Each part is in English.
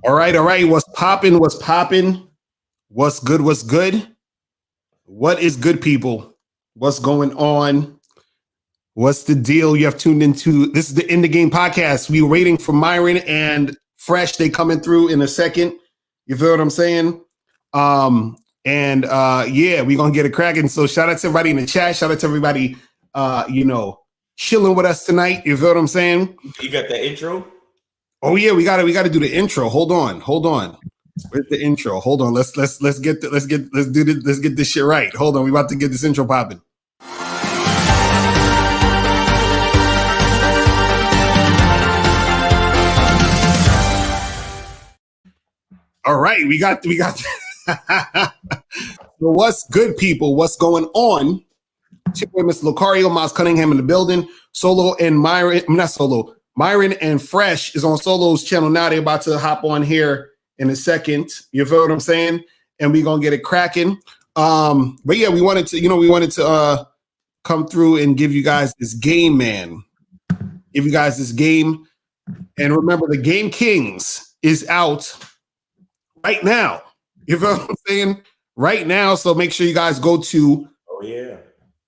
All right, all right. What's popping? What's popping? What's good? What's good? What is good, people? What's going on? What's the deal? You have tuned into this is the In the Game podcast. We were waiting for Myron and Fresh. They coming through in a second. You feel what I'm saying? Yeah, we're gonna get it cracking. So shout out to everybody in the chat. Shout out to everybody chilling with us tonight. You feel what I'm saying? You got the intro? Oh yeah, we gotta do the intro. Hold on. Where's the intro? Hold on. Let's get this shit right. Hold on. We about to get this intro popping. All right, we got So what's good, people? What's going on? Chick-fil-A, Mr. Lucario, Miles Cunningham in the building. Solo and Myron, not Solo. Myron and Fresh is on Solo's channel now. They're about to hop on here in a second. You feel what I'm saying? And we're gonna get it cracking. But yeah, we wanted to come through and give you guys this game, man. Give you guys this game. And remember, the Game Kings is out right now. You feel what I'm saying? Right now. So make sure you guys go to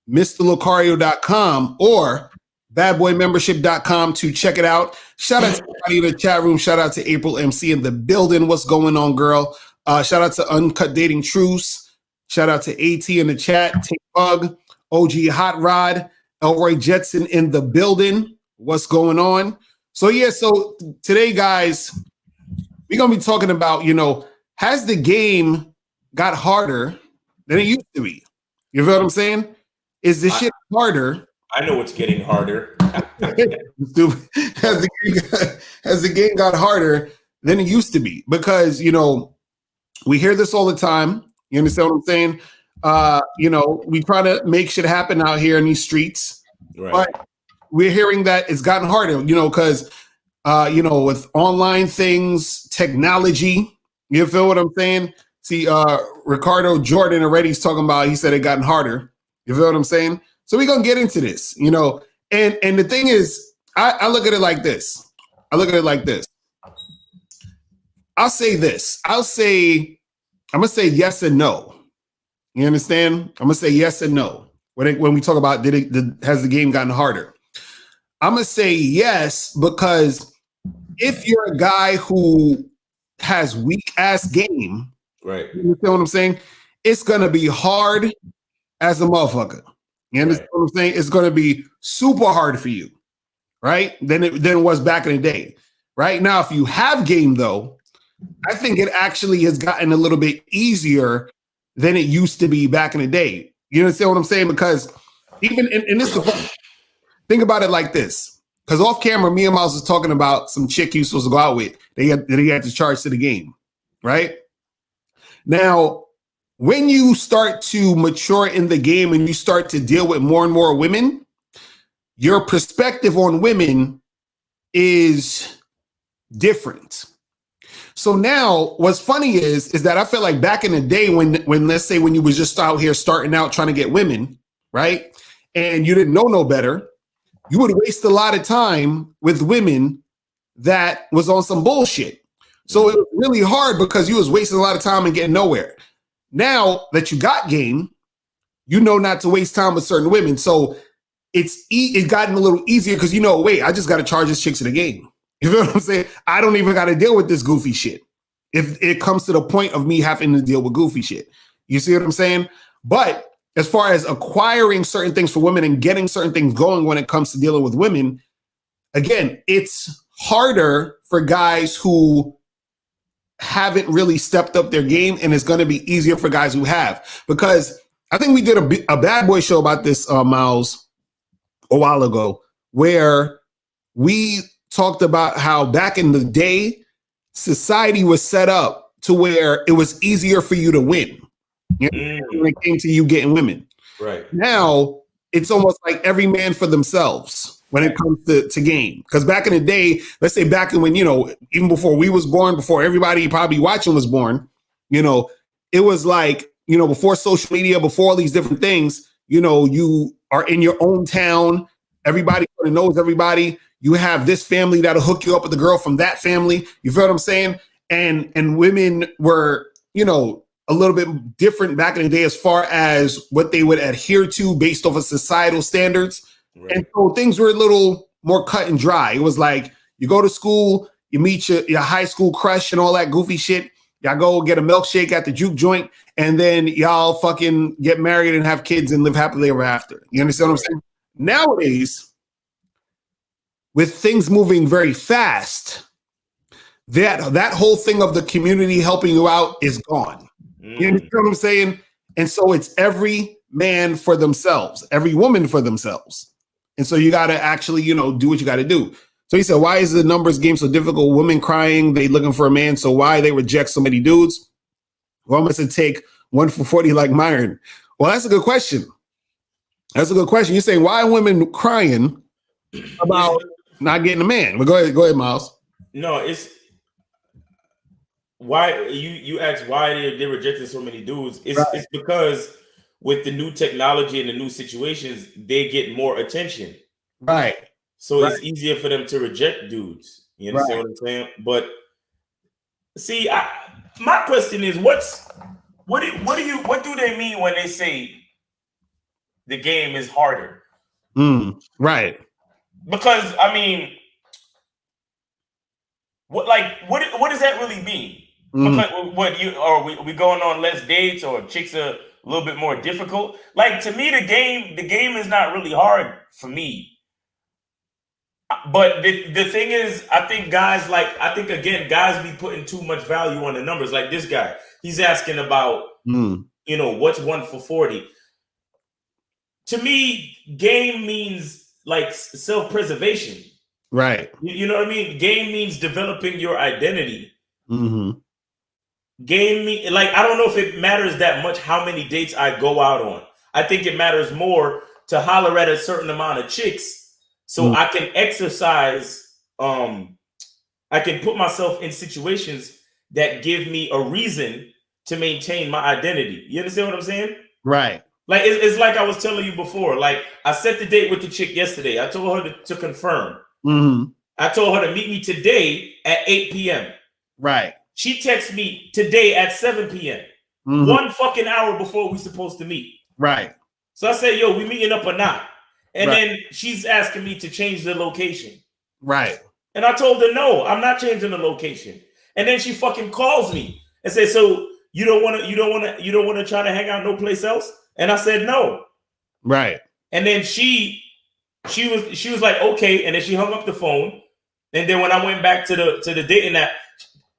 MrLucario.com or badboymembership.com to check it out. Shout out to everybody in the chat room. Shout out to April MC in the building. What's going on, girl? Shout out to Uncut Dating Truce. Shout out to AT in the chat. Tank Bug, OG Hot Rod, Elroy Jetson in the building. What's going on? So yeah, so today, guys, we're gonna be talking about, has the game got harder than it used to be? You feel what I'm saying? Is this shit harder? I know it's getting harder. Has the game got harder than it used to be? Because, we hear this all the time. You understand what I'm saying? We try to make shit happen out here in these streets. Right. But we're hearing that it's gotten harder, because, with online things, technology, you feel what I'm saying? See, Ricardo Jordan already is talking about, he said it gotten harder. You feel what I'm saying? So we're going to get into this, and the thing is, I look at it like this. I'll say this. I'm going to say yes and no. You understand? I'm going to say yes and no. When we talk about has the game gotten harder? I'm going to say yes, because if you're a guy who has weak ass game, right? You understand what I'm saying? It's going to be hard as a motherfucker. You understand what I'm saying? It's going to be super hard for you, right? Than it was back in the day. Right now, if you have game, though, I think it actually has gotten a little bit easier than it used to be back in the day. You understand what I'm saying? Because even in this, think about it like this. Because off camera, me and Miles was talking about some chick you supposed to go out with. He had to charge to the game, right? Now, when you start to mature in the game and you start to deal with more and more women, your perspective on women is different. So now what's funny is that I feel like back in the day when let's say when you was just out here starting out trying to get women, right? And you didn't know no better, you would waste a lot of time with women that was on some bullshit. So it was really hard because you was wasting a lot of time and getting nowhere. Now that you got game, you know not to waste time with certain women. So it's gotten a little easier because wait, I just got to charge this chick to the game. You feel what I'm saying? I don't even got to deal with this goofy shit if it comes to the point of me having to deal with goofy shit. You see what I'm saying? But as far as acquiring certain things for women and getting certain things going when it comes to dealing with women, again, it's harder for guys who haven't really stepped up their game, and it's going to be easier for guys who have. Because I think we did a Bad Boy show about this, Miles, a while ago, where we talked about how back in the day, society was set up to where it was easier for you to win when it came to you getting women. Right. Now, it's almost like every man for themselves when it comes to game. Because back in the day, let's say back in when, even before we was born, before everybody probably watching was born, it was like, before social media, before all these different things, you are in your own town. Everybody knows everybody. You have this family that'll hook you up with a girl from that family. You feel what I'm saying? and women were, you know, a little bit different back in the day as far as what they would adhere to based off of societal standards. Right. And so things were a little more cut and dry. It was like you go to school, you meet your high school crush and all that goofy shit. Y'all go get a milkshake at the juke joint, and then y'all fucking get married and have kids and live happily ever after. You understand what I'm saying? Nowadays, with things moving very fast, that whole thing of the community helping you out is gone. You understand what I'm saying? And so it's every man for themselves, every woman for themselves. And so you got to actually, you know, do what you got to do. So he said, why is the numbers game so difficult? Women crying, they looking for a man. So why they reject so many dudes? Well, I'm going to take 1 for 40 like Myron. Well, that's a good question. That's a good question. You're saying, why are women crying about not getting a man? Well, go ahead, Miles. No, it's why you asked why they rejected so many dudes. It's because with the new technology and the new situations, they get more attention. Right. So it's easier for them to reject dudes. You understand what I'm saying? But see, my question is, what do they mean when they say the game is harder? Right. Because I mean, what does that really mean? Because are we going on less dates, or chicks are a little bit more difficult? Like, to me, the game is not really hard for me. But the thing is, I think guys be putting too much value on the numbers. Like this guy, he's asking about, you know, what's 1 for 40. To me, game means like self-preservation. Right. You know what I mean? Game means developing your identity. Game like, I don't know if it matters that much how many dates I go out on. I think it matters more to holler at a certain amount of chicks so I can exercise. I can put myself in situations that give me a reason to maintain my identity. You understand what I'm saying? Right. Like, it's like I was telling you before. Like, I set the date with the chick yesterday. I told her to confirm. I told her to meet me today at 8 p.m. Right. She texts me today at 7 p.m. 1 fucking hour before we supposed to meet. Right. So I said, yo, we meeting up or not? And then she's asking me to change the location. Right. And I told her, no, I'm not changing the location. And then she fucking calls me and says, so you don't want to try to hang out no place else? And I said, no. Right. And then she was like, okay. And then she hung up the phone. And then when I went back to the dating app,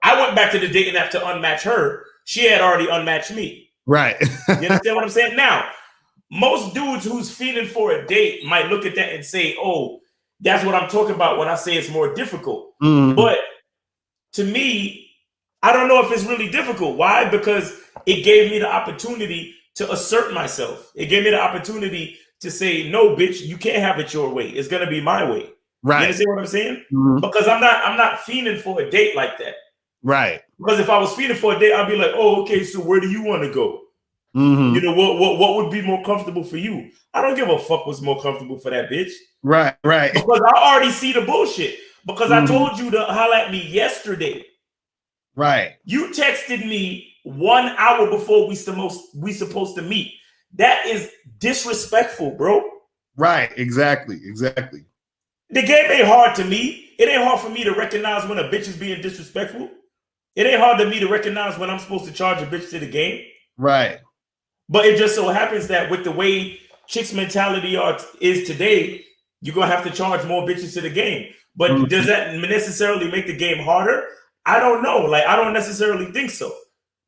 to unmatch her. She had already unmatched me. Right. You understand what I'm saying? Now, most dudes who's feeling for a date might look at that and say, oh, that's what I'm talking about when I say it's more difficult. But to me, I don't know if it's really difficult. Why? Because it gave me the opportunity to assert myself. It gave me the opportunity to say, no, bitch, you can't have it your way. It's going to be my way. Right. You understand what I'm saying? Because I'm not fiending for a date like that. Right. Because if I was feeding for a date, I'd be like, oh, okay, so where do you want to go? You know, what would be more comfortable for you? I don't give a fuck what's more comfortable for that bitch. Right, right. Because I already see the bullshit. Because I told you to holler at me yesterday. Right. You texted me 1 hour before we supposed to meet. That is disrespectful, bro. Right, exactly. The game ain't hard to me. It ain't hard for me to recognize when a bitch is being disrespectful. It ain't hard to me to recognize when I'm supposed to charge a bitch to the game. Right. But it just so happens that with the way chicks' mentality is today, you're going to have to charge more bitches to the game. But does that necessarily make the game harder? I don't know. Like, I don't necessarily think so.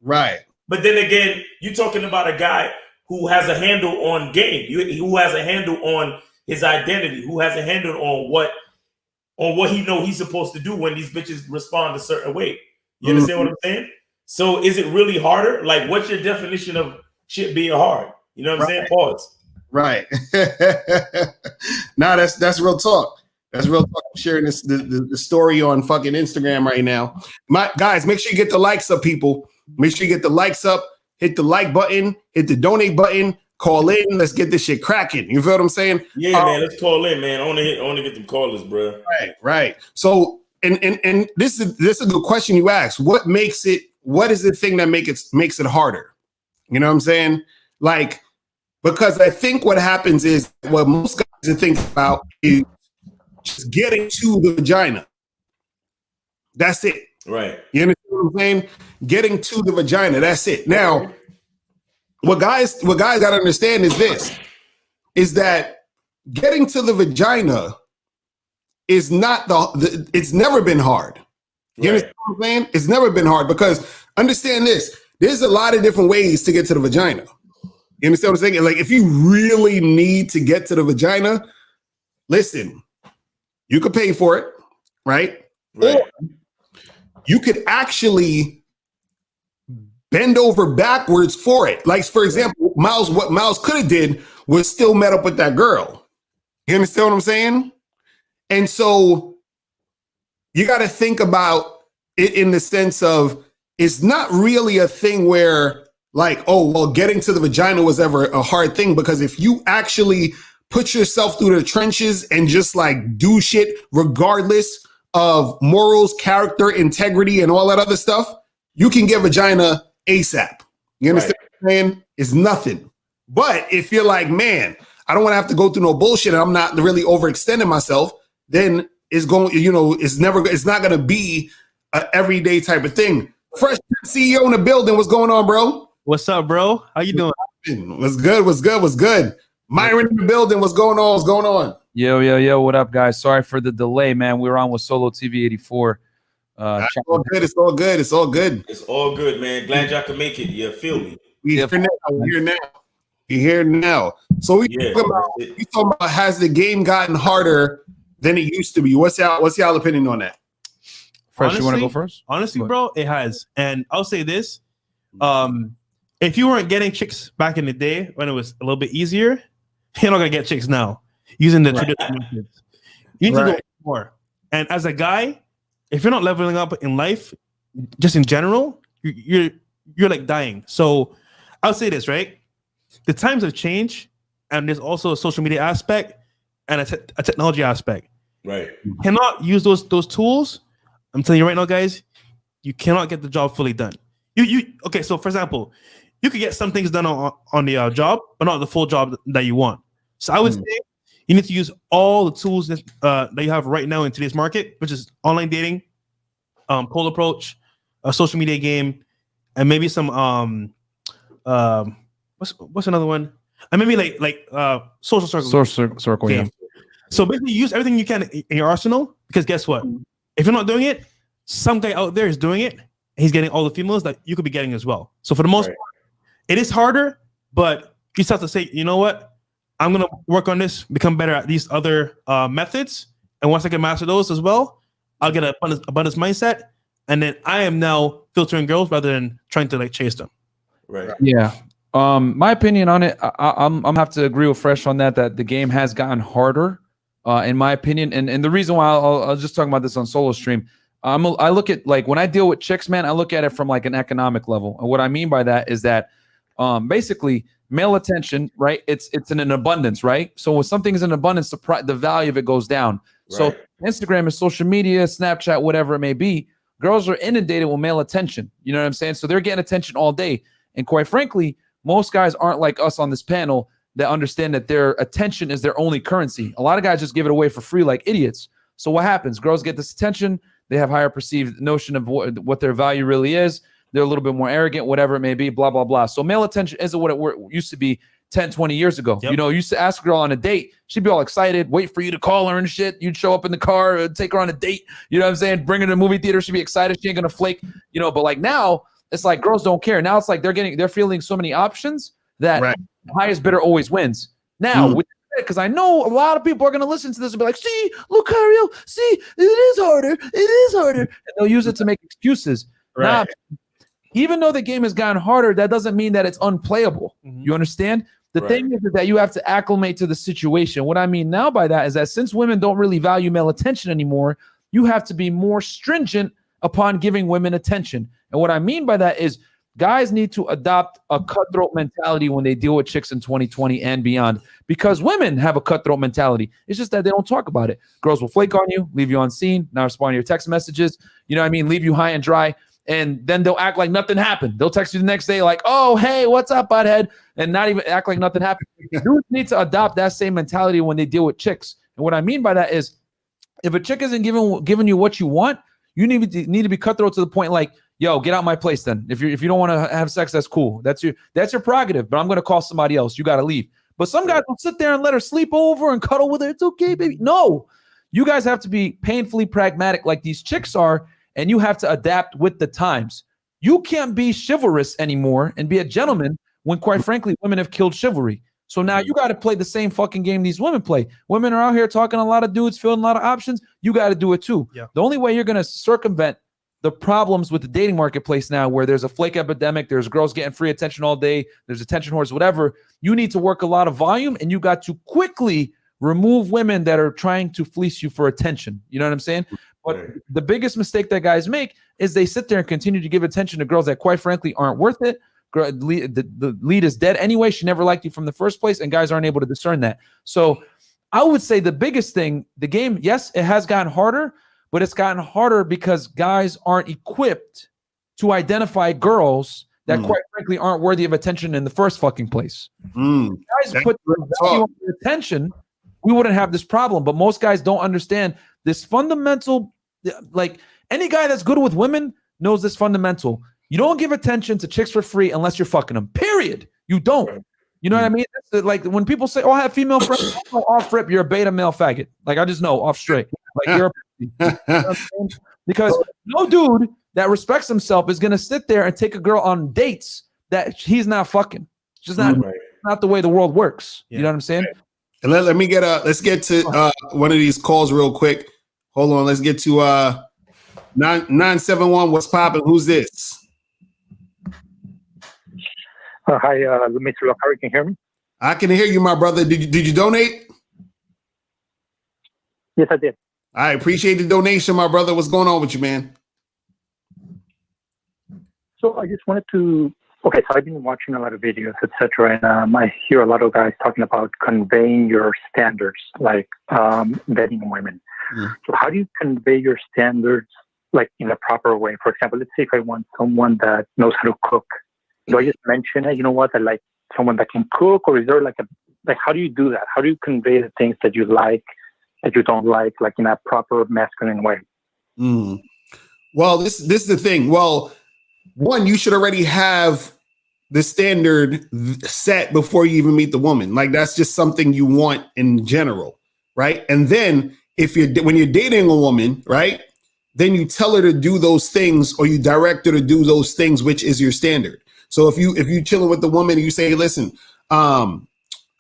Right. But then again, you're talking about a guy who has a handle on game, who has a handle on his identity, who has a handle on what he know he's supposed to do when these bitches respond a certain way. You understand what I'm saying? So is it really harder? Like, what's your definition of shit being hard? You know what I'm saying? Pause. Right. Nah, that's real talk. That's real talk. I'm sharing the story on fucking Instagram right now. Guys, make sure you get the likes up, people. Make sure you get the likes up. Hit the like button. Hit the donate button. Call in. Let's get this shit cracking. You feel what I'm saying? Yeah, man. Let's call in, man. I want to get them callers, bro. Right. So and this is a good question you asked. What is the thing that makes it harder? You know what I'm saying? Like, because I think what happens is what most guys are thinking about is just getting to the vagina. That's it. Right. You understand what I'm saying? Getting to the vagina. That's it. Now, what guys got to understand is this: is that getting to the vagina is not it's never been hard. You understand what I'm saying? It's never been hard, because understand this: there's a lot of different ways to get to the vagina. You understand what I'm saying? Like, if you really need to get to the vagina, listen, you could pay for it, right? Or you could actually bend over backwards for it. Like, for example, what Miles could have did was still met up with that girl. You understand what I'm saying? And so you got to think about it in the sense of, it's not really a thing where, like, oh, well, getting to the vagina was ever a hard thing, because if you actually put yourself through the trenches and just like do shit regardless of morals, character, integrity, and all that other stuff, you can get vagina ASAP. You understand what I'm saying? It's nothing. But if you're like, man, I don't want to have to go through no bullshit and I'm not really overextending myself, then it's going, it's not going to be an everyday type of thing. Fresh CEO in the building. What's going on, bro? What's up, bro? How you doing? What's good? Myron in the building. What's going on? Yo, what up, guys? Sorry for the delay, man. We were on with Solo TV 84. It's all good. It's all good, man. Glad y'all can make it. You feel me? We're here now. So we talking about, has the game gotten harder than it used to be? What's y'all opinion on that? Fresh, honestly, you want to go first? Honestly, bro, it has. And I'll say this. If you weren't getting chicks back in the day when it was a little bit easier, you're not gonna get chicks now using the traditional methods. You need to go more. And as a guy, if you're not leveling up in life, just in general, you're like dying. So I'll say this, right? The times have changed, and there's also a social media aspect and a technology aspect. Right. You cannot use those tools. I'm telling you right now, guys, you cannot get the job fully done. Okay, so for example, you could get some things done on the job, but not the full job that you want. So I would say you need to use all the tools that you have right now in today's market, which is online dating, cold approach, a social media game, and maybe some what's another one? And maybe like social circle. Social circle, game. Yeah. So basically, use everything you can in your arsenal, because guess what? If you're not doing it, some guy out there is doing it. He's getting all the females that you could be getting as well. So for the most part, it is harder, but you just have to say, you know what? I'm going to work on this, become better at these other methods. And once I can master those as well, I'll get an abundance mindset. And then I am now filtering girls rather than trying to like chase them. Right. Yeah. My opinion on it, I'm have to agree with Fresh on that the game has gotten harder, in my opinion. And the reason why I'll just talk about this on Solo Stream. I look at, like, when I deal with chicks, man, I look at it from like an economic level. And what I mean by that is that basically male attention, right? It's in an abundance, right? So when something is in abundance, the value of it goes down. Right. So Instagram is social media, Snapchat, whatever it may be. Girls are inundated with male attention. You know what I'm saying? So they're getting attention all day. And quite frankly, most guys aren't like us on this panel that understand that their attention is their only currency. A lot of guys just give it away for free like idiots. So what happens? Girls get this attention. They have higher perceived notion of what their value really is. They're a little bit more arrogant, whatever it may be, blah, blah, blah. So male attention isn't what it used to be 10, 20 years ago. Yep. You know, you used to ask a girl on a date. She'd be all excited, wait for you to call her and shit. You'd show up in the car, take her on a date. You know what I'm saying? Bring her to the movie theater. She'd be excited. She ain't going to flake, you know. But like now, it's like girls don't care. Now it's like they're feeling so many options that the highest bidder always wins. Now, because I know a lot of people are going to listen to this and be like, see, Lucario, see, it is harder. And they'll use it to make excuses. Right. Now, even though the game has gotten harder, that doesn't mean that it's unplayable. Mm-hmm. You understand? The thing is that you have to acclimate to the situation. What I mean now by that is that since women don't really value male attention anymore, you have to be more stringent upon giving women attention. And what I mean by that is guys need to adopt a cutthroat mentality when they deal with chicks in 2020 and beyond, because women have a cutthroat mentality. It's just that they don't talk about it. Girls will flake on you, leave you on scene, not respond to your text messages, you know what I mean, leave you high and dry, and then they'll act like nothing happened. They'll text you the next day like, oh, hey, what's up, butthead, and not even act like nothing happened. Dudes need to adopt that same mentality when they deal with chicks. And what I mean by that is, if a chick isn't giving you what you want, you need to be cutthroat to the point like, yo, get out my place then. If you don't want to have sex, that's cool. That's your prerogative, but I'm going to call somebody else. You got to leave. But some guys will sit there and let her sleep over and cuddle with her. It's okay, baby. No, you guys have to be painfully pragmatic like these chicks are, and you have to adapt with the times. You can't be chivalrous anymore and be a gentleman when, quite frankly, women have killed chivalry. So now you got to play the same fucking game these women play. Women are out here talking to a lot of dudes, filling a lot of options. You got to do it too. Yeah. The only way you're going to circumvent the problems with the dating marketplace now, where there's a flake epidemic, there's girls getting free attention all day, there's attention whores, whatever, you need to work a lot of volume, and you got to quickly remove women that are trying to fleece you for attention. You know what I'm saying? But the biggest mistake that guys make is they sit there and continue to give attention to girls that, quite frankly, aren't worth it. The lead is dead anyway. She never liked you from the first place, and guys aren't able to discern that. So I would say the biggest thing, the game, yes, it has gotten harder, but it's gotten harder because guys aren't equipped to identify girls that, quite frankly, aren't worthy of attention in the first fucking place. Guys put value on their attention, we wouldn't have this problem. But most guys don't understand this fundamental, like any guy that's good with women knows this fundamental. You don't give attention to chicks for free unless you're fucking them, period. You don't. You know what I mean? It's like when people say, oh, I have female friends, I know off rip, you're a beta male faggot. Like, I just know off straight. Like, you're a you know what I'm saying? Because no dude that respects himself is going to sit there and take a girl on dates that he's not fucking. It's just not the way the world works. You know what I'm saying? And let me let's get to one of these calls real quick. Hold on. Let's get to 971. What's popping? Who's this? Hi, Mr. Lockhart, can you hear me? I can hear you, my brother. Did you donate? Yes, I did. I appreciate the donation, my brother. What's going on with you, man? So I just wanted to, so I've been watching a lot of videos, etc., and I hear a lot of guys talking about conveying your standards, like vetting women. So how do you convey your standards, like in a proper way? For example, let's say if I want someone that knows how to cook, do I just mention it? You know what? I like someone that can cook, or is there like how do you do that? How do you convey the things that you like, that you don't like in a proper masculine way? Well, this is the thing. Well, one, you should already have the standard set before you even meet the woman. Like, that's just something you want in general, right? And then when you're dating a woman, right, then you tell her to do those things, or you direct her to do those things, which is your standard. So if you chilling with the woman and you say, listen, I'm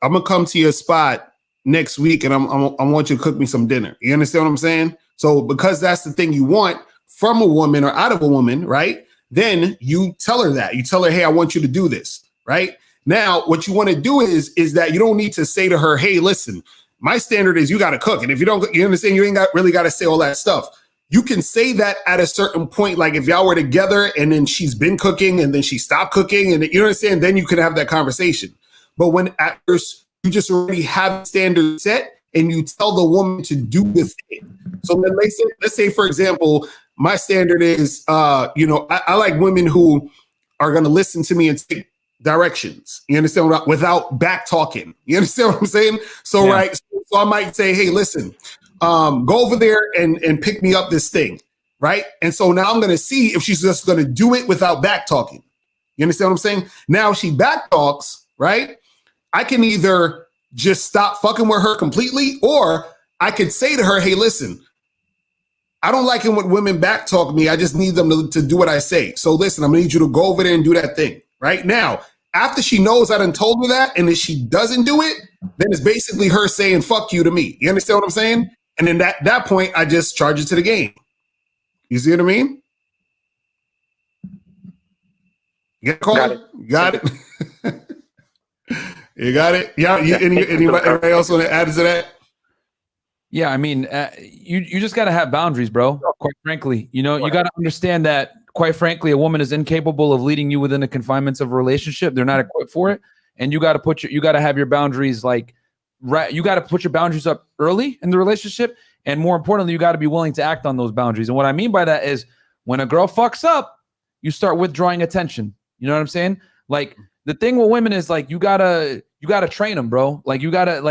gonna come to your spot next week and I want you to cook me some dinner. You understand what I'm saying? So because that's the thing you want from a woman or out of a woman, right? Then you tell her that. You tell her, hey, I want you to do this, right? Now, what you want to do is that you don't need to say to her, hey, listen, my standard is you got to cook. And if you don't, you understand, you ain't really got to say all that stuff. You can say that at a certain point, like if y'all were together and then she's been cooking and then she stopped cooking, and you understand, then you can have that conversation. But when at first you just already have a standard set and you tell the woman to do the thing. So then let's say, for example, my standard is, I like women who are going to listen to me and take directions. You understand? Without back talking. You understand what I'm saying? So, right. So I might say, hey, listen, go over there and pick me up this thing. Right. And so now I'm going to see if she's just going to do it without back talking. You understand what I'm saying? Now if she back talks, right, I can either just stop fucking with her completely, or I could say to her, hey, listen, I don't like it when women back talk me. I just need them to do what I say. So listen, I'm gonna need you to go over there and do that thing. Right now, after she knows I done told her that, and if she doesn't do it, then it's basically her saying fuck you to me. You understand what I'm saying? And then that point, I just charge it to the game. You see what I mean? You got it? Got it? You got it? Yeah. Anybody else want to add to that? Yeah, I mean, you just got to have boundaries, bro. Quite frankly, you got to understand that, quite frankly, a woman is incapable of leading you within the confinements of a relationship. They're not equipped for it. And you got to have your boundaries you got to put your boundaries up early in the relationship. And more importantly, you got to be willing to act on those boundaries. And what I mean by that is when a girl fucks up, you start withdrawing attention. You know what I'm saying? Like the thing with women is like, you gotta train them, bro. Like you gotta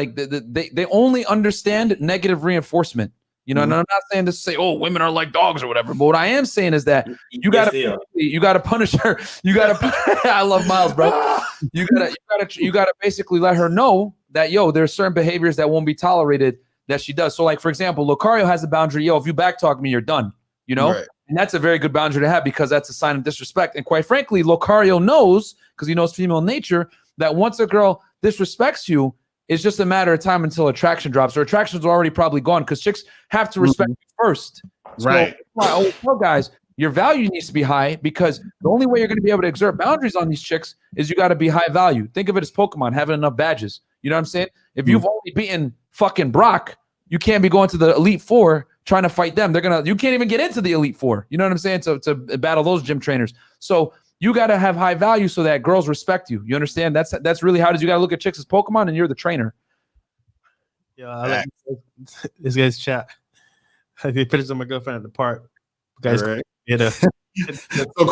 they only understand negative reinforcement. You know, and I'm not saying this to say, oh, women are like dogs or whatever. But what I am saying is that you gotta punish her. You gotta. I love Miles, bro. You gotta basically let her know that there's certain behaviors that won't be tolerated that she does. So, like for example, Lucario has a boundary. If you backtalk me, you're done. You know, right. And that's a very good boundary to have because that's a sign of disrespect. And quite frankly, Lucario knows because he knows female nature that once a girl disrespects you, it's just a matter of time until attraction drops. Or attraction's already probably gone because chicks have to respect you first. So right. I always tell guys, your value needs to be high because the only way you're going to be able to exert boundaries on these chicks is you got to be high value. Think of it as Pokemon, having enough badges. You know what I'm saying? If you've only beaten fucking Brock, you can't be going to the Elite Four trying to fight them. You can't even get into the Elite Four. You know what I'm saying? To battle those gym trainers. So you got to have high value so that girls respect you. You understand? That's really how it is. You got to look at chicks as Pokemon and you're the trainer. Yeah, I like this guy's chat. He pictures of my girlfriend at the park. Guys, right. So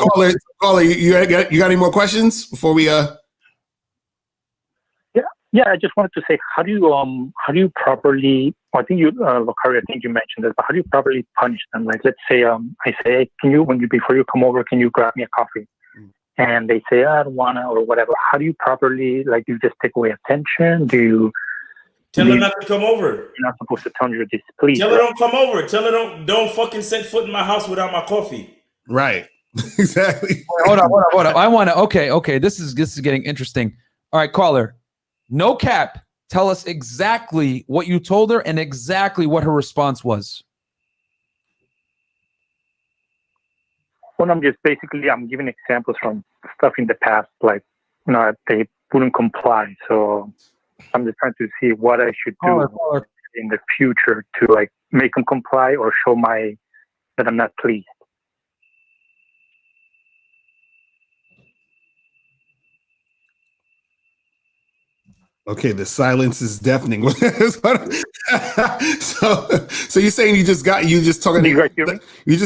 caller, you got any more questions before we Yeah, I just wanted to say, how do you properly? I think Lucario, I think you mentioned this, but how do you properly punish them? Like, let's say, I say, hey, before you come over, can you grab me a coffee? And they say, I don't wanna, or whatever. How do you properly, do you just take away attention? Do you tell her not to come over? You're not supposed to tell her you're displeased. Tell her don't come over. Tell her don't fucking set foot in my house without my coffee. Right. Exactly. Hold on. I want to. Okay. This is getting interesting. All right, caller. No cap. Tell us exactly what you told her and exactly what her response was. Well, I'm giving examples from stuff in the past, they wouldn't comply. So I'm just trying to see what I should do in the future to make them comply or show that I'm not pleased. Okay, the silence is deafening. So you're saying you're just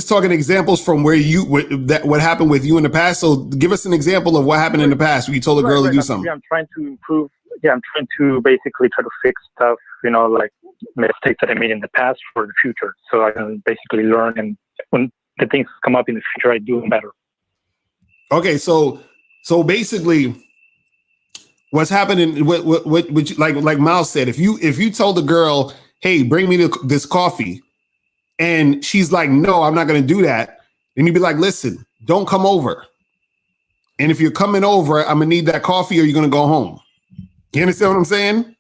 talking examples from where what happened with you in the past. So give us an example of what happened in the past where you told a girl to do something. I'm trying to improve. Yeah, I'm trying to basically try to fix stuff, like mistakes that I made in the past for the future. So I can basically learn, and when the things come up in the future, I do them better. Okay, so basically, what's happening? What like Miles said, if you told the girl, "Hey, bring me this coffee," and she's like, "No, I'm not going to do that," then you'd be like, "Listen, don't come over. And if you're coming over, I'm gonna need that coffee, or you're gonna go home." You understand what I'm saying?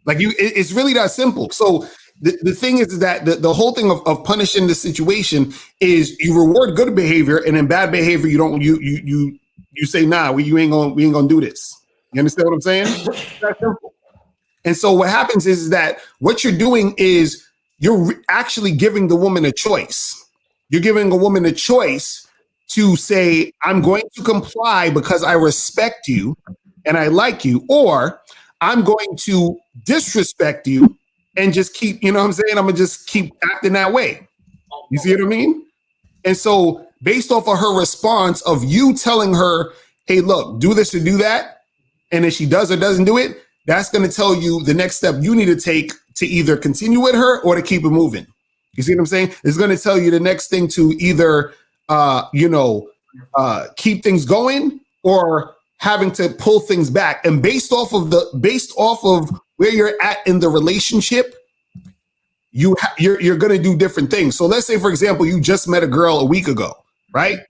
It's really that simple. So the thing is that the whole thing of punishing the situation is you reward good behavior, and in bad behavior you don't you say, nah, we ain't gonna do this. You understand what I'm saying? It's that simple. And so what happens is that what you're doing is you're actually giving the woman a choice. You're giving a woman a choice to say, I'm going to comply because I respect you and I like you, or I'm going to disrespect you and just keep, you know what I'm saying? I'm gonna just keep acting that way. You see what I mean? And so based off of her response of you telling her, hey, look, do this or do that, and if she does or doesn't do it, that's gonna tell you the next step you need to take to either continue with her or to keep it moving. You see what I'm saying? It's gonna tell you the next thing to either, keep things going or having to pull things back. And based off of where you're at in the relationship, you're going to do different things. So let's say, for example, you just met a girl a week ago, right?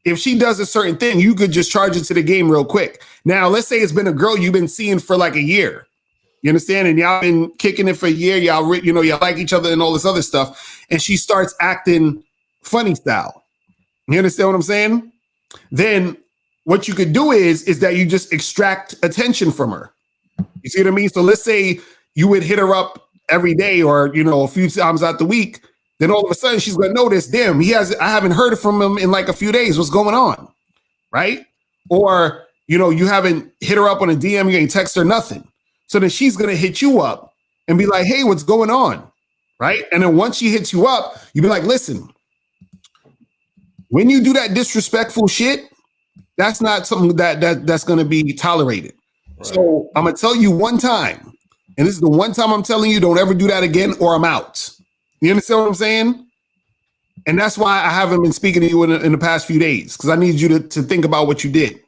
If she does a certain thing, you could just charge it to the game real quick. Now, let's say it's been a girl you've been seeing for like a year. You understand? And y'all been kicking it for a year. Y'all like each other and all this other stuff. And she starts acting funny style. You understand what I'm saying? Then what you could do is that you just extract attention from her. You see what I mean? So let's say you would hit her up every day or, a few times out the week. then all of a sudden she's gonna notice, damn, I haven't heard from him in like a few days. What's going on? Right? Or, you haven't hit her up on a DM, you ain't text her nothing. So then she's gonna hit you up and be like, hey, what's going on? Right? And then once she hits you up, you be like, listen, when you do that disrespectful shit, that's not something that's gonna be tolerated. Right. So I'm gonna tell you one time, and this is the one time I'm telling you, don't ever do that again, or I'm out. You understand what I'm saying? And that's why I haven't been speaking to you in the past few days, because I need you to think about what you did.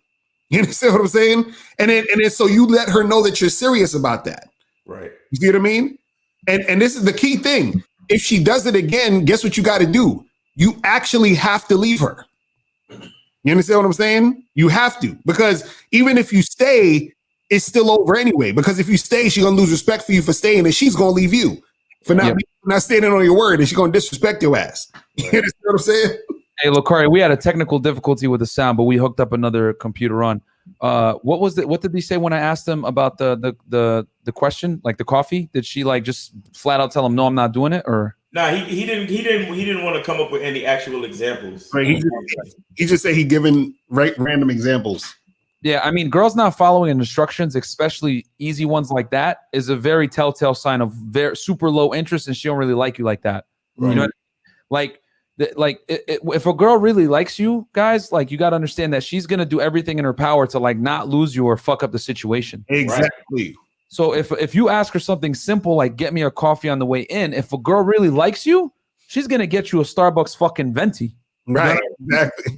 You understand what I'm saying? And then so you let her know that you're serious about that. Right. You see what I mean? And this is the key thing. If she does it again, guess what you got to do? You actually have to leave her. You understand what I'm saying? You have to, because even if you stay, it's still over anyway. Because if you stay, she's gonna lose respect for you for staying, and she's gonna leave you for not standing on your word, and she's gonna disrespect your ass. You understand what I'm saying? Hey, Lucari, we had a technical difficulty with the sound, but we hooked up another computer on. What did he say when I asked him about the question, like the coffee? Did she like just flat out tell him, no, I'm not doing it, or? Nah, he didn't want to come up with any actual examples. Right, he just said he given random examples. Yeah, I mean, girls not following instructions, especially easy ones like that, is a very telltale sign of very super low interest, and she don't really like you like that. Right. You know, if a girl really likes you, guys, like you got to understand that she's gonna do everything in her power to like not lose you or fuck up the situation. Exactly. Right? So if you ask her something simple like get me a coffee on the way in, if a girl really likes you, she's gonna get you a Starbucks fucking venti. Right. Exactly.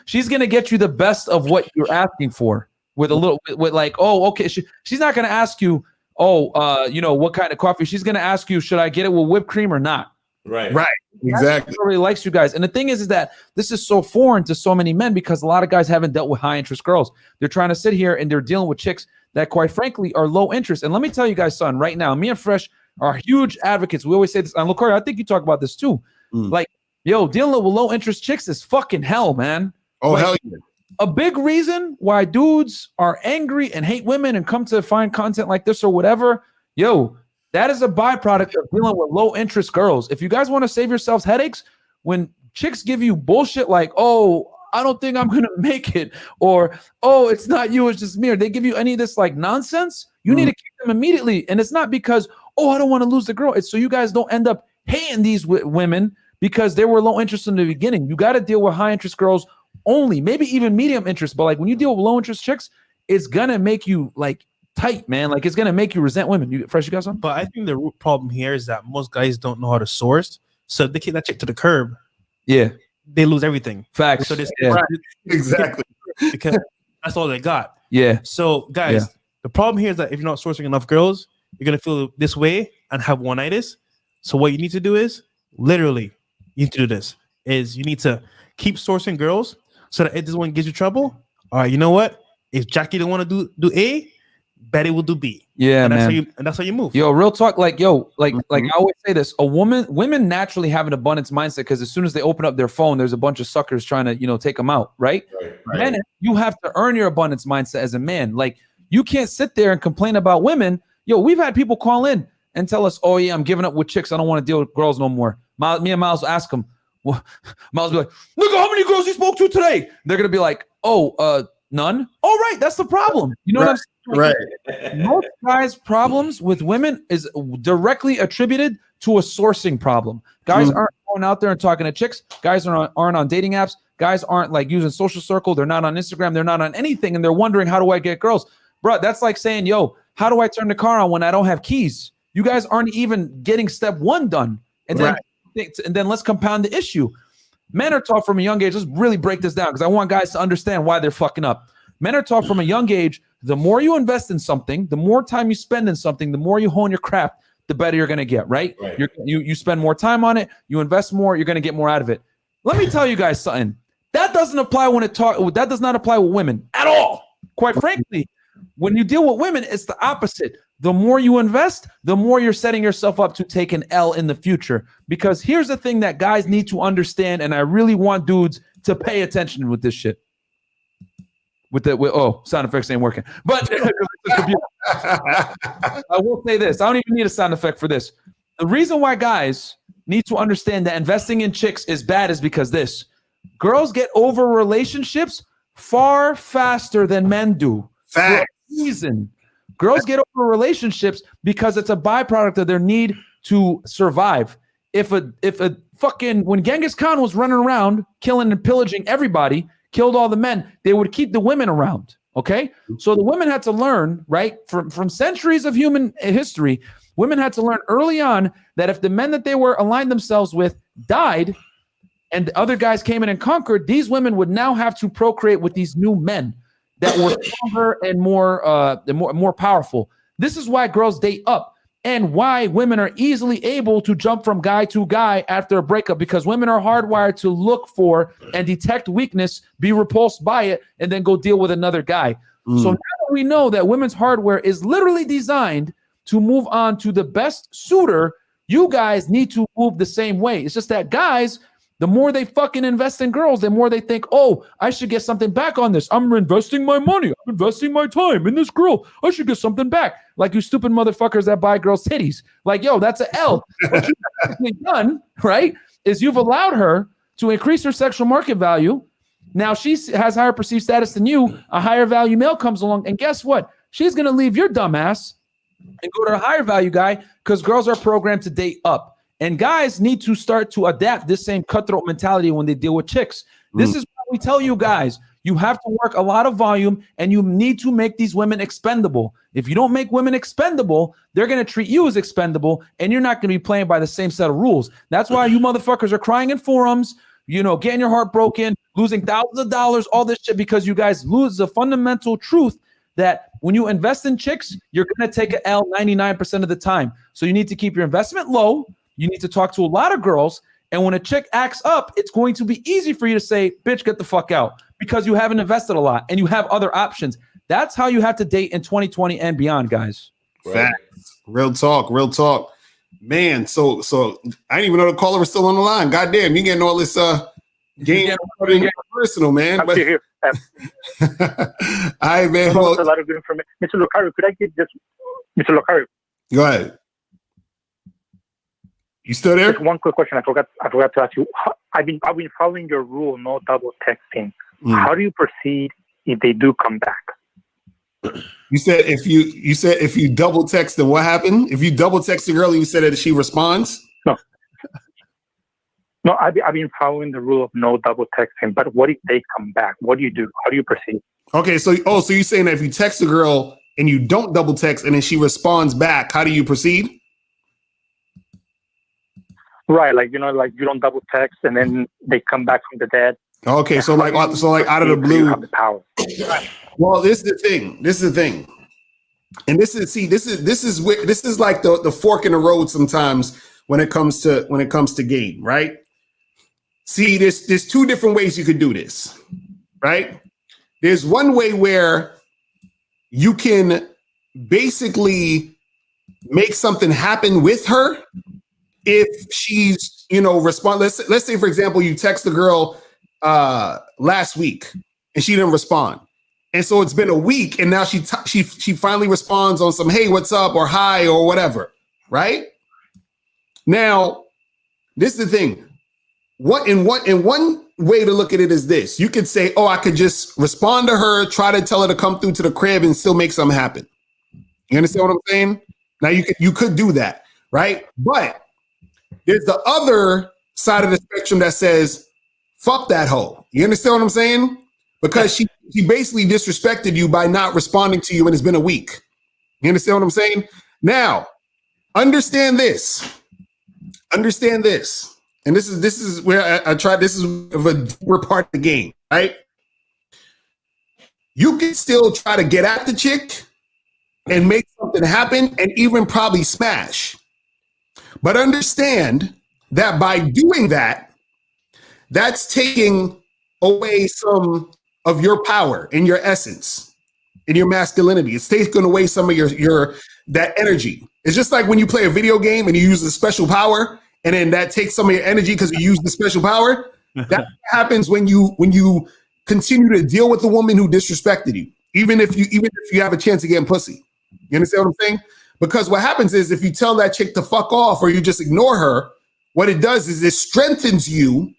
She's gonna get you the best of what you're asking for with a little with like, oh, okay. She's not gonna ask you, what kind of coffee. She's gonna ask you, should I get it with whipped cream or not? Right. Right. Exactly. She really likes you guys. And the thing is that this is so foreign to so many men because a lot of guys haven't dealt with high interest girls. They're trying to sit here and they're dealing with chicks that quite frankly are low interest. And let me tell you guys, son, right now, me and Fresh are huge advocates. We always say this, and Lucari, I think you talk about this too. Like, yo, dealing with low interest chicks is fucking hell, man. Oh, like, hell yeah. A big reason why dudes are angry and hate women and come to find content like this or whatever, yo, that is a byproduct of dealing with low interest girls. If you guys want to save yourselves headaches, when chicks give you bullshit like, oh, I don't think I'm going to make it, or, oh, it's not you, it's just me, or they give you any of this like nonsense, you need to kick them immediately. And it's not because, oh, I don't want to lose the girl. It's so you guys don't end up hating these women because they were low interest in the beginning. You got to deal with high interest girls only, maybe even medium interest. But like when you deal with low interest chicks, it's going to make you like tight, man. Like it's going to make you resent women. Fresh, you got something? But I think the root problem here is that most guys don't know how to source. So if they kick that chick to the curb, yeah, they lose everything. Facts. So this Exactly. Because that's all they got. Yeah. So guys, the problem here is that if you're not sourcing enough girls, you're gonna feel this way and have one-itis. So what you need to do is literally you need to do this is you need to keep sourcing girls so that if this one gives you trouble, all right, you know what? If Jackie don't want to do A, Betty will do B. Yeah, and man. That's how you move. Yo, real talk. Like I always say this: women naturally have an abundance mindset because as soon as they open up their phone, there's a bunch of suckers trying to, take them out, right? Men, you have to earn your abundance mindset as a man. Like you can't sit there and complain about women. Yo, we've had people call in and tell us, "Oh yeah, I'm giving up with chicks. I don't want to deal with girls no more." Me and Miles will ask them. Well, Miles will be like, "Look at how many girls you spoke to today." They're gonna be like, "Oh, none." Oh, right, that's the problem. You know what I'm saying? Right. Most guys' problems with women is directly attributed to a sourcing problem. Guys aren't going out there and talking to chicks. Guys aren't on dating apps. Guys aren't like using social circle. They're not on Instagram. They're not on anything. And they're wondering, how do I get girls? Bro, that's like saying, yo, how do I turn the car on when I don't have keys? You guys aren't even getting step one done. And then let's compound the issue. Men are taught from a young age. Let's really break this down because I want guys to understand why they're fucking up. Men are taught from a young age, the more you invest in something, the more time you spend in something, the more you hone your craft, the better you're going to get, right? You spend more time on it, you invest more, you're going to get more out of it. Let me tell you guys something. That doesn't apply that does not apply with women at all. Quite frankly, when you deal with women, it's the opposite. The more you invest, the more you're setting yourself up to take an L in the future. Because here's the thing that guys need to understand, and I really want dudes to pay attention with this shit. Sound effects ain't working. But I will say this. I don't even need a sound effect for this. The reason why guys need to understand that investing in chicks is bad is because this. Girls get over relationships far faster than men do. Fact. For a reason. Girls get over relationships because it's a byproduct of their need to survive. If a fucking when Genghis Khan was running around killing and pillaging everybody, killed all the men, they would keep the women around. Okay, so the women had to learn, right, from centuries of human history. Women had to learn early on that if the men that they were aligned themselves with died, and the other guys came in and conquered, these women would now have to procreate with these new men that were stronger and more powerful. This is why girls date up. And why women are easily able to jump from guy to guy after a breakup, because women are hardwired to look for and detect weakness, be repulsed by it, and then go deal with another guy. So now that we know that women's hardware is literally designed to move on to the best suitor, you guys need to move the same way. It's just that guys, the more they fucking invest in girls, the more they think, oh, I should get something back on this. I'm investing my money. I'm investing my time in this girl. I should get something back. Like you stupid motherfuckers that buy girls' titties. Like, yo, that's an L. What you've done, right, is you've allowed her to increase her sexual market value. Now she has higher perceived status than you. A higher value male comes along. And guess what? She's going to leave your dumb ass and go to a higher value guy because girls are programmed to date up. And guys need to start to adapt this same cutthroat mentality when they deal with chicks. This is why we tell you guys, you have to work a lot of volume and you need to make these women expendable. If you don't make women expendable, they're going to treat you as expendable and you're not going to be playing by the same set of rules. That's why you motherfuckers are crying in forums, getting your heart broken, losing thousands of dollars, all this shit, because you guys lose the fundamental truth that when you invest in chicks, you're going to take an L 99% of the time. So you need to keep your investment low. You need to talk to a lot of girls. And when a chick acts up, it's going to be easy for you to say, bitch, get the fuck out, because you haven't invested a lot and you have other options. That's how you have to date in 2020 and beyond, guys. Facts. Real talk. Man, so I didn't even know the caller was still on the line. Goddamn, you getting all this game personal, man. I'm here. All right, man. Well, a lot of good information. Mr. Lucario, could I get just Mr. Lucario? Go ahead. You still there? Just one quick question. I forgot to ask you. I've been following your rule, no double texting. How do you proceed if they do come back? You said if you double text, then what happened? If you double text the girl and you said that she responds? No, I've been following the rule of no double texting. But what if they come back? What do you do? How do you proceed? Okay, so you're saying that if you text a girl and you don't double text and then she responds back, how do you proceed? Right, like you don't double text and then they come back from the dead. Okay, so like out of the blue. You have the power. Well, this is the thing. And this is like the fork in the road sometimes when it comes to game, right? See, there's two different ways you could do this, right? There's one way where you can basically make something happen with her if she's, respond. Let's say, for example, you text the girl last week and she didn't respond. And so it's been a week and now she finally responds on some, hey, what's up, or hi, or whatever, right? Now, this is the thing. In one way to look at it is this. You could say, oh, I could just respond to her, try to tell her to come through to the crib and still make something happen. You understand what I'm saying? Now you could do that, right? But there's the other side of the spectrum that says, fuck that hoe. You understand what I'm saying? Because she basically disrespected you by not responding to you and it's been a week. You understand what I'm saying? Now, understand this. And this is where I try, this is a deeper part of the game, right? You can still try to get at the chick and make something happen and even probably smash. But understand that by doing that, that's taking away some of your power and your essence and your masculinity. It's taking away some of your that energy. It's just like when you play a video game and you use a special power, and then that takes some of your energy because you use the special power. That happens when you continue to deal with the woman who disrespected you, even if you have a chance of getting pussy. You understand what I'm saying? Because what happens is if you tell that chick to fuck off or you just ignore her, what it does is it strengthens you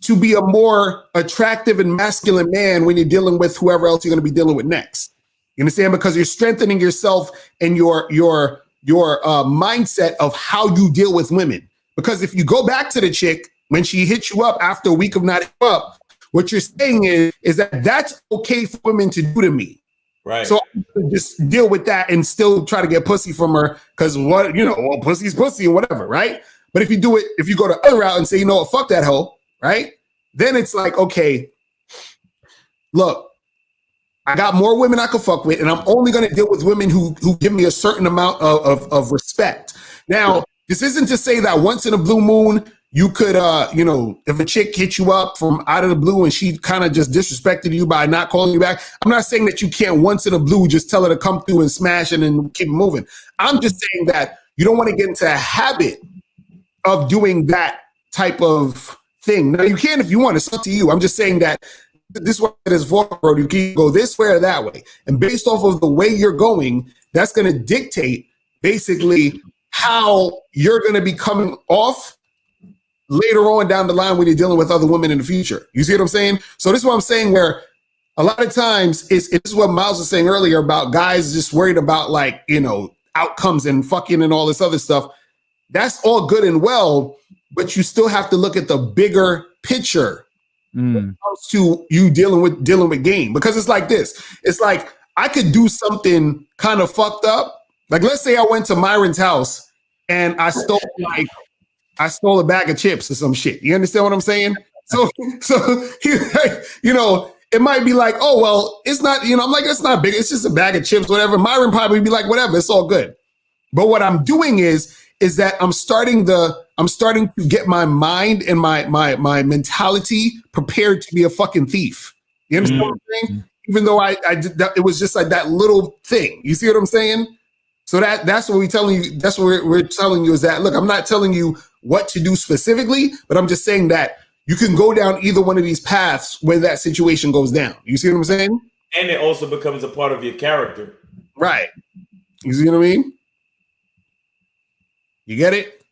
to be a more attractive and masculine man when you're dealing with whoever else you're going to be dealing with next. You understand? Because you're strengthening yourself and your mindset of how you deal with women. Because if you go back to the chick when she hits you up after a week of not hitting up, what you're saying is that that's okay for women to do to me. Right. So I just deal with that and still try to get pussy from her because well, pussy's pussy or whatever, right? But if you do it, if you go the other route and say, you know what, fuck that hoe, right? Then it's like, okay, look, I got more women I can fuck with, and I'm only going to deal with women who give me a certain amount of respect. Now, this isn't to say that once in a blue moon, you could, if a chick hits you up from out of the blue and she kind of just disrespected you by not calling you back, I'm not saying that you can't once in a blue just tell her to come through and smash and then keep it moving. I'm just saying that you don't want to get into a habit of doing that type of thing. Now, you can if you want. It's up to you. I'm just saying that this way it is for, bro. You can go this way or that way. And based off of the way you're going, that's going to dictate basically how you're going to be coming off later on down the line when you're dealing with other women in the future. You see what I'm saying? So this is what I'm saying, where a lot of times it's what Miles was saying earlier about guys just worried about outcomes and fucking and all this other stuff. That's all good and well, but you still have to look at the bigger picture when it comes to you dealing with game. Because it's like this. It's like I could do something kind of fucked up. Like, let's say I went to Myron's house and I stole a bag of chips or some shit. You understand what I'm saying? So it might be like, oh, well, it's not, I'm like, it's not big. It's just a bag of chips, whatever. Myron probably be like, whatever, it's all good. But what I'm doing is that I'm starting to get my mind and my mentality prepared to be a fucking thief. You understand what I'm saying? Even though I did that, it was just like that little thing. You see what I'm saying? So that's what we're telling you. That's what we're telling you is that, look, I'm not telling you what to do specifically, but I'm just saying that you can go down either one of these paths when that situation goes down. You see what I'm saying? And it also becomes a part of your character. Right. You see what I mean? You get it?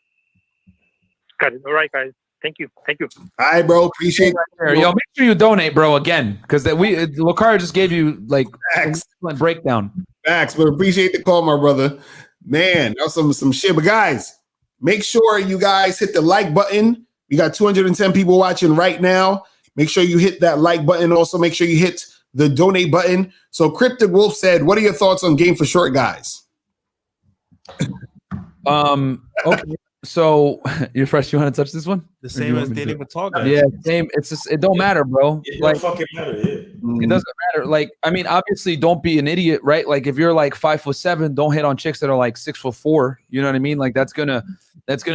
Got it. All right, guys. Thank you. All right, bro. Appreciate it. Yo, make sure you donate, bro, again, because Lucario just gave you like an excellent breakdown. Facts, but appreciate the call, my brother. Man, that was some shit. But guys, make sure you guys hit the like button. We got 210 people watching right now. Make sure you hit that like button. Also, make sure you hit the donate button. So Cryptic Wolf said, what are your thoughts on Game for Short Guys? Okay. So you're fresh. You want to touch this one? The same as dating with tall guys. Yeah, same. It's just, it don't matter, bro. It Like, don't fucking matter. Yeah. it doesn't matter. Like, I mean, obviously, don't be an idiot, right? Like, if you're like 5'7", don't hit on chicks that are like 6'4". You know what I mean? Like, that's gonna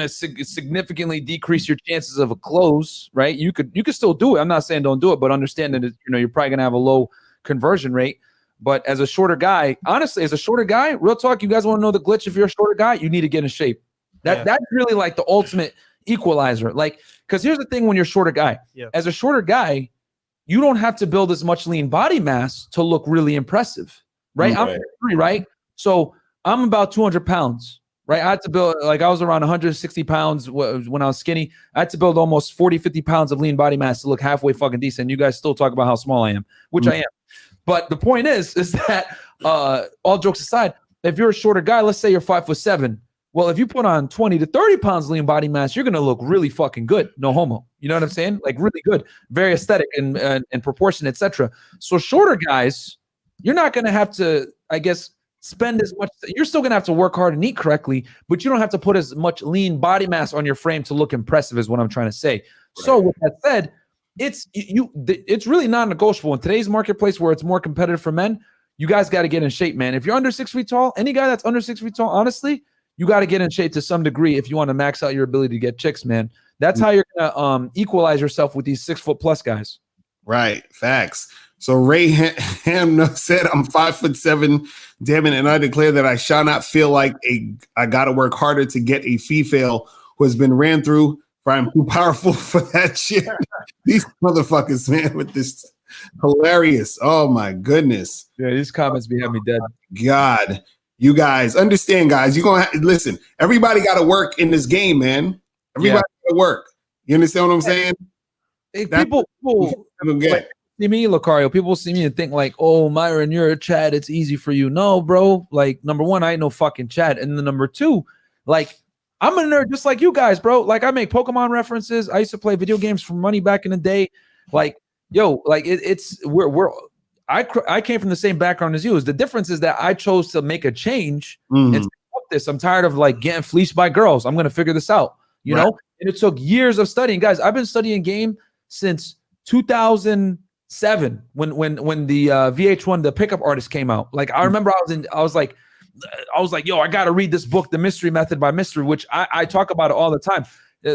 significantly decrease your chances of a close, right? You could still do it. I'm not saying don't do it, but understand that you're probably gonna have a low conversion rate. But as a shorter guy, honestly, real talk, you guys want to know the glitch? If you're a shorter guy, you need to get in shape. That's really like the ultimate equalizer. Like, because here's the thing: when you're a shorter guy, as a shorter guy, you don't have to build as much lean body mass to look really impressive, right? Okay. I'm 3, right? So I'm about 200 pounds, right? I had to build, like, I was around 160 pounds when I was skinny. I had to build almost 40, 50 pounds of lean body mass to look halfway fucking decent. You guys still talk about how small I am, which I am. But the point is that all jokes aside, if you're a shorter guy, let's say you're 5'7", well, if you put on 20 to 30 pounds lean body mass, you're gonna look really fucking good. No homo. You know what I'm saying? Like, really good, very aesthetic and proportion, etc. So shorter guys, you're not gonna have to, I guess, spend as much. You're still gonna have to work hard and eat correctly, but you don't have to put as much lean body mass on your frame to look impressive, is what I'm trying to say. Right. So with that said, it's really non-negotiable in today's marketplace where it's more competitive for men. You guys got to get in shape, man. If you're under 6 feet tall, any guy that's under 6 feet tall, honestly, you got to get in shape to some degree if you want to max out your ability to get chicks, man. That's how you're gonna equalize yourself with these 6 foot plus guys. Right. Facts. So Ray Ham said, I'm 5'7", damn it, and I declare that I shall not feel like I gotta work harder to get a female who has been ran through, for I'm too powerful for that shit. These motherfuckers, man, with this hilarious. Oh my goodness. Yeah, these comments be having me dead. God. You guys understand, guys. You're gonna listen. Everybody got to work in this game, man. Everybody to work. You understand what I'm saying? Hey, That's- people Get. see me, Lucario. People see me and think like, "Oh, Myron, you're a Chad. It's easy for you." No, bro. Like, number one, I ain't no fucking Chad, and then number two, like, I'm a nerd just like you guys, bro. Like, I make Pokemon references. I used to play video games for money back in the day. Like, yo, like I came from the same background as you. The difference is that I chose to make a change and say, fuck this. I'm tired of like getting fleeced by girls. I'm gonna figure this out. You Right. know, and it took years of studying, guys. I've been studying game since 2007 when the VH1 the pickup artist came out. Like I remember I was like, yo, I got to read this book, The Mystery Method by Mystery, which I talk about it all the time.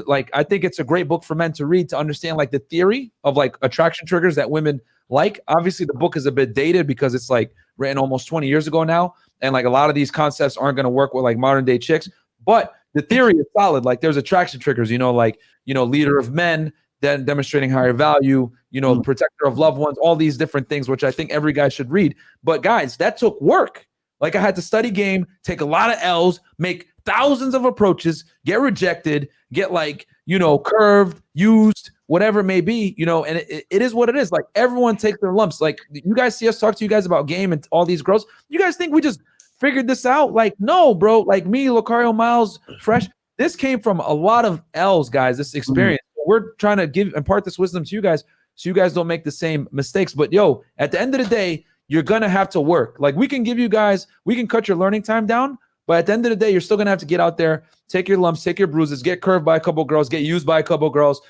Like I think it's a great book for men to read to understand like the theory of like attraction triggers that women like. Obviously the book is a bit dated because it's like written almost 20 years ago now, and like a lot of these concepts aren't going to work with like modern day chicks, but the theory is solid. Like there's attraction triggers, leader of men, then demonstrating higher value, protector of loved ones, all these different things, which I think every guy should read. But guys, that took work. Like I had to study game, take a lot of L's, make thousands of approaches, get rejected, get like, curved, used, whatever it may be, and it is what it is. Like everyone takes their lumps. Like you guys see us talk to you guys about game and all these girls. You guys think we just figured this out? Like, no, bro. Like me, Lucario, Miles, Fresh. This came from a lot of L's, guys, this experience. We're trying to impart this wisdom to you guys so you guys don't make the same mistakes. But yo, at the end of the day, you're going to have to work. Like we can cut your learning time down, but at the end of the day, you're still going to have to get out there, take your lumps, take your bruises, get curved by a couple girls, get used by a couple girls,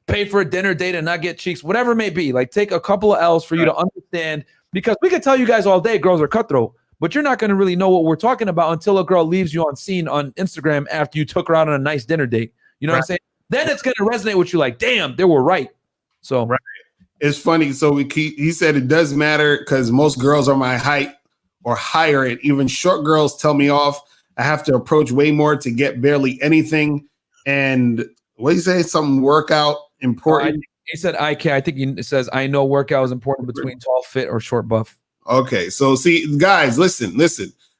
pay for a dinner date and not get cheeks, whatever it may be. Like take a couple of L's for you to understand, because we can tell you guys all day girls are cutthroat, but you're not going to really know what we're talking about until a girl leaves you on scene on Instagram after you took her out on a nice dinner date. You know what I'm saying? Then it's going to resonate with you like, damn, they were right. So It's funny. So he said it does matter because most girls are my height or higher, and even short girls tell me off. I have to approach way more to get barely anything. And what do you say? Something workout important? He said IK. I think it says I know workout is important between tall, fit, or short buff. Okay, so see, guys, listen.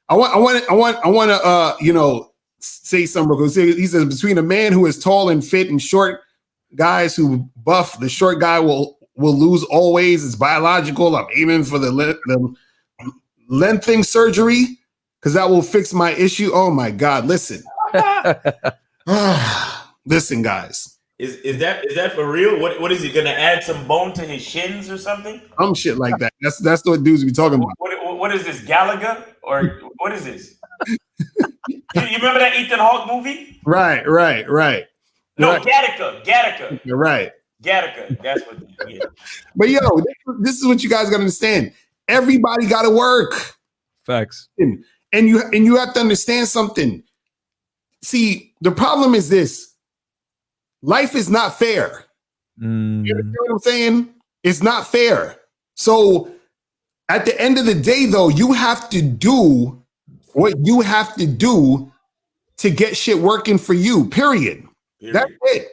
I want to say something because he says between a man who is tall and fit and short guys who buff, the short guy will lose always. It's biological. I'm aiming for the lengthening surgery because that will fix my issue. Oh my God! Listen, listen, guys. Is that for real? What is he gonna add some bone to his shins or something? Some shit like that. That's what dudes be talking about. What is this, Gallagher or what is this? you remember that Ethan Hawke movie? Right. No, Right. Gattaca. You're right. Gattaca. That's what. Yeah. But yo, this is what you guys got to understand. Everybody got to work. Facts. And you have to understand something. See, the problem is this. Life is not fair. You understand what I'm saying? It's not fair. So at the end of the day, though, you have to do what you have to do to get shit working for you, period. That's it.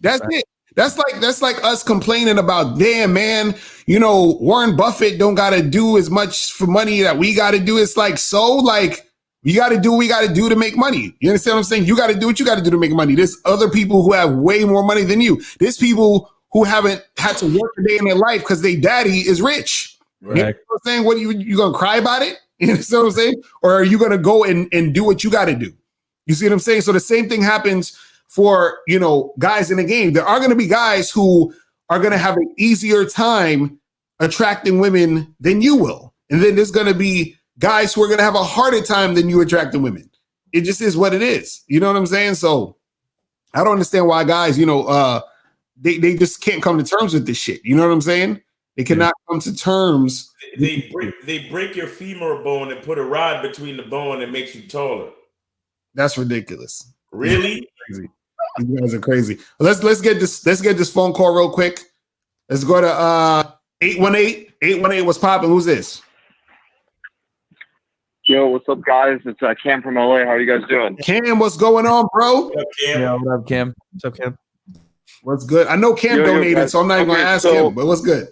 That's it. That's like us complaining about, damn, man, Warren Buffett don't got to do as much for money that we got to do. It's like, so like, we got to do what we got to do to make money. You understand what I'm saying? You got to do what you got to do to make money. There's other people who have way more money than you. There's people who haven't had to work a day in their life because their daddy is rich. Right. You know what I'm saying? What you going to cry about it? You understand what I'm saying? Or are you going to go and do what you got to do? You see what I'm saying? So the same thing happens for, guys in the game. There are going to be guys who are going to have an easier time attracting women than you will. And then there's going to be guys who are going to have a harder time than you attracting women. It just is what it is. You know what I'm saying? So I don't understand why guys, they just can't come to terms with this shit. You know what I'm saying? They cannot come to terms. They break your femur bone and put a rod between the bone and makes you taller. That's ridiculous. Really? Crazy. You guys are crazy. Let's get this phone call real quick. Let's go to 818. 818, what's popping? Who's this? Yo, what's up, guys? It's Cam from LA. How are you guys doing? Cam, what's going on, bro? Yeah, what up, Cam? What's up, Cam? What's good? I know Cam donated, guys. so I'm not even going to ask him, but what's good?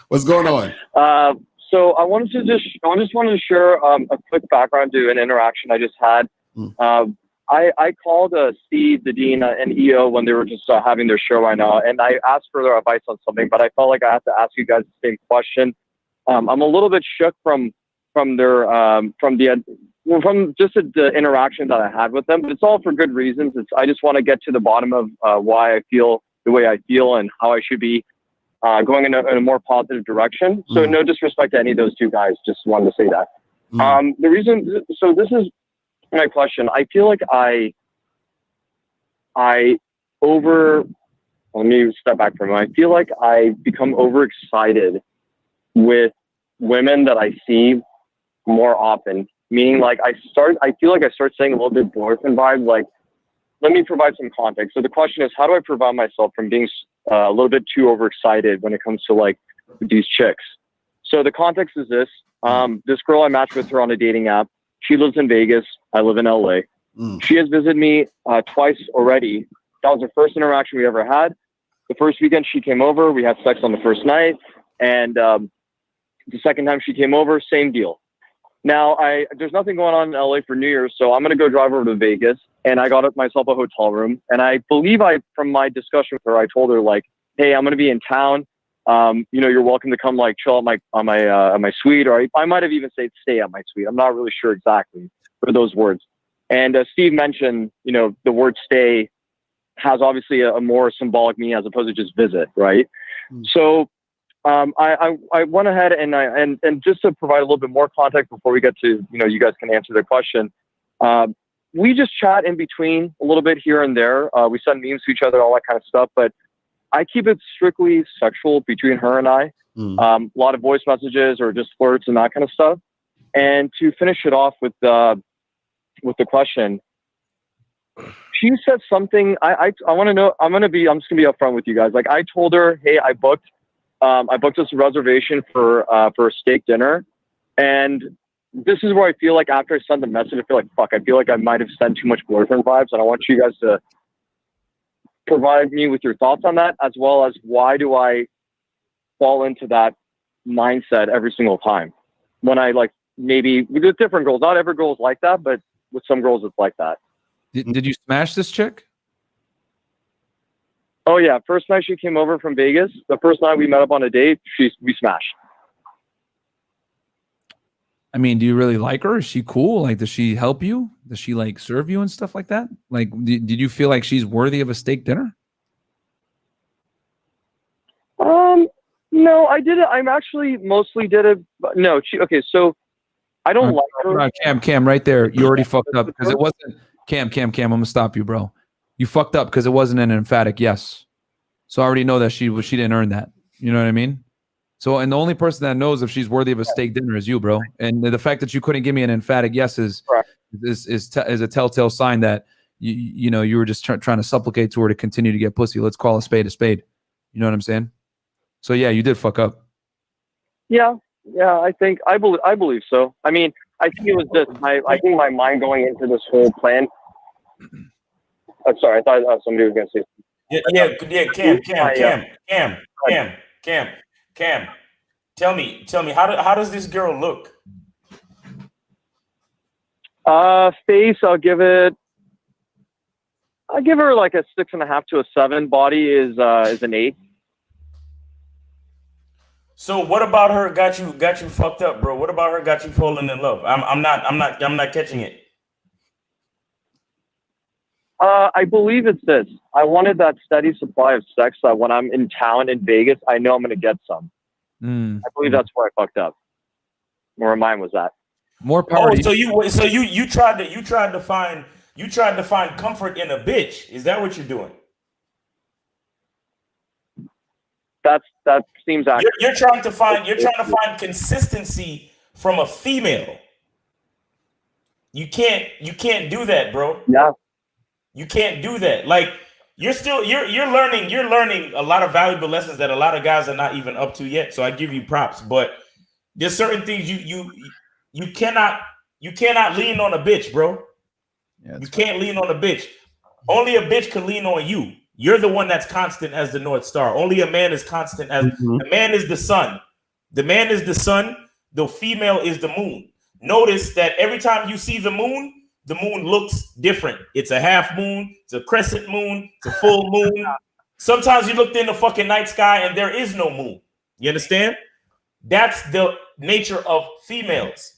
What's going on? So I just wanted to share a quick background to an interaction I just had. I called Steve, the Dean, and EO when they were just having their show right now, and I asked for their advice on something, but I felt like I had to ask you guys the same question. I'm a little bit shook from just the interaction that I had with them, but it's all for good reasons. I just want to get to the bottom of why I feel the way I feel and how I should be going in a more positive direction. So no disrespect to any of those two guys. Just wanted to say that. The reason, so this is my question. I feel like let me step back from it. I feel like I become overexcited with women that I see more often. Meaning, like, I feel like I start saying a little bit boyfriend vibe. Like, let me provide some context. So the question is, how do I prevent myself from being a little bit too overexcited when it comes to like these chicks? So the context is this: this girl, I matched with her on a dating app. She lives in Vegas. I live in LA. She has visited me twice already. That was the first interaction we ever had. The first weekend she came over, we had sex on the first night, and the second time she came over, same deal. Now, there's nothing going on in LA for New Year's, so I'm going to go drive over to Vegas, and I got myself a hotel room, and I believe from my discussion with her, I told her, like, hey, I'm going to be in town. You're welcome to come, like, chill at my suite, or I might have even said stay at my suite. I'm not really sure exactly for those words. And Steve mentioned, the word stay has obviously a more symbolic meaning as opposed to just visit, right? So I went ahead and just to provide a little bit more context before we get to, you guys can answer the question. We just chat in between a little bit here and there. We send memes to each other, all that kind of stuff, but I keep it strictly sexual between her and I. A lot of voice messages or just flirts and that kind of stuff. And to finish it off with the question, she said something. I want to know. I'm just gonna be upfront with you guys. Like, I told her, hey, I booked us a reservation for a steak dinner, and this is where I feel like after I sent the message, I feel like fuck. I feel like I might have sent too much boyfriend vibes, and I want you guys to provide me with your thoughts on that, as well as why do I fall into that mindset every single time when I like maybe with different girls. Not every girl is like that, but with some girls it's like that. Did you smash this chick? Oh yeah, first night she came over from Vegas. The first night we met up on a date, we smashed. I mean, do you really like her? Is she cool? Like, does she help you? Does she like serve you and stuff like that? Like, did you feel like she's worthy of a steak dinner? No, I did it. I'm actually mostly did it. But no, okay. So I don't like her. Cam, right there. You already fucked up because it wasn't. Cam, I'm gonna stop you, bro. You fucked up because it wasn't an emphatic yes. So I already know that she didn't earn that. You know what I mean? So, and the only person that knows if she's worthy of a steak dinner is you, bro. And the fact that you couldn't give me an emphatic yes is a telltale sign that you were just trying to supplicate to her to continue to get pussy. Let's call a spade a spade. You know what I'm saying? So yeah, you did fuck up. Yeah, I believe so. I mean, I think it was just I think my mind going into this whole plan. I'm sorry, I thought somebody was going to say. Cam. Tell me, how does this girl look? Face, I'll give her like a 6.5 to a 7. Body is an 8. So what about her got you fucked up, bro? What about her got you falling in love? I'm not catching it. I believe it's this. I wanted that steady supply of sex that when I'm in town in Vegas, I know I'm going to get some. I believe that's where I fucked up. Where mine was at. More power. So you tried to find comfort in a bitch. Is that what you're doing? That seems accurate. You're trying to find consistency from a female. You can't do that, bro. Yeah. You can't do that. Like you're learning a lot of valuable lessons that a lot of guys are not even up to yet. So I give you props, but there's certain things you cannot lean on a bitch, bro. Yeah, you can't lean on a bitch. Only a bitch can lean on you. You're the one that's constant as the North Star. Only a man is constant as the man is the sun. The man is the sun. The female is the moon. Notice that every time you see the moon, the moon looks different. It's a half moon, it's a crescent moon, it's a full moon. Sometimes you look in the fucking night sky and there is no moon. You understand? That's the nature of females.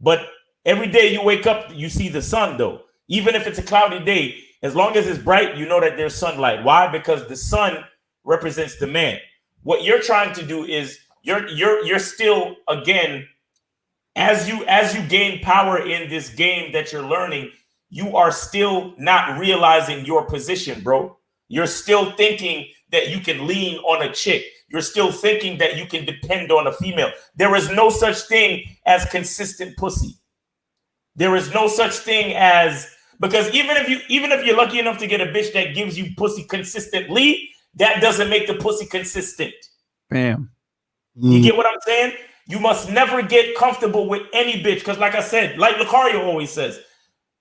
But every day you wake up, you see the sun, though. Even if it's a cloudy day, as long as it's bright, you know that there's sunlight. Why? Because the sun represents the man. What you're trying to do is you're still, again, as you gain power in this game that you're learning, you are still not realizing your position, bro. You're still thinking that you can lean on a chick. You're still thinking that you can depend on a female. There is no such thing as consistent pussy. There is no such thing as, because even if you're lucky enough to get a bitch that gives you pussy consistently, that doesn't make the pussy consistent. Bam. You get what I'm saying? You must never get comfortable with any bitch, because like I said, like Lucario always says,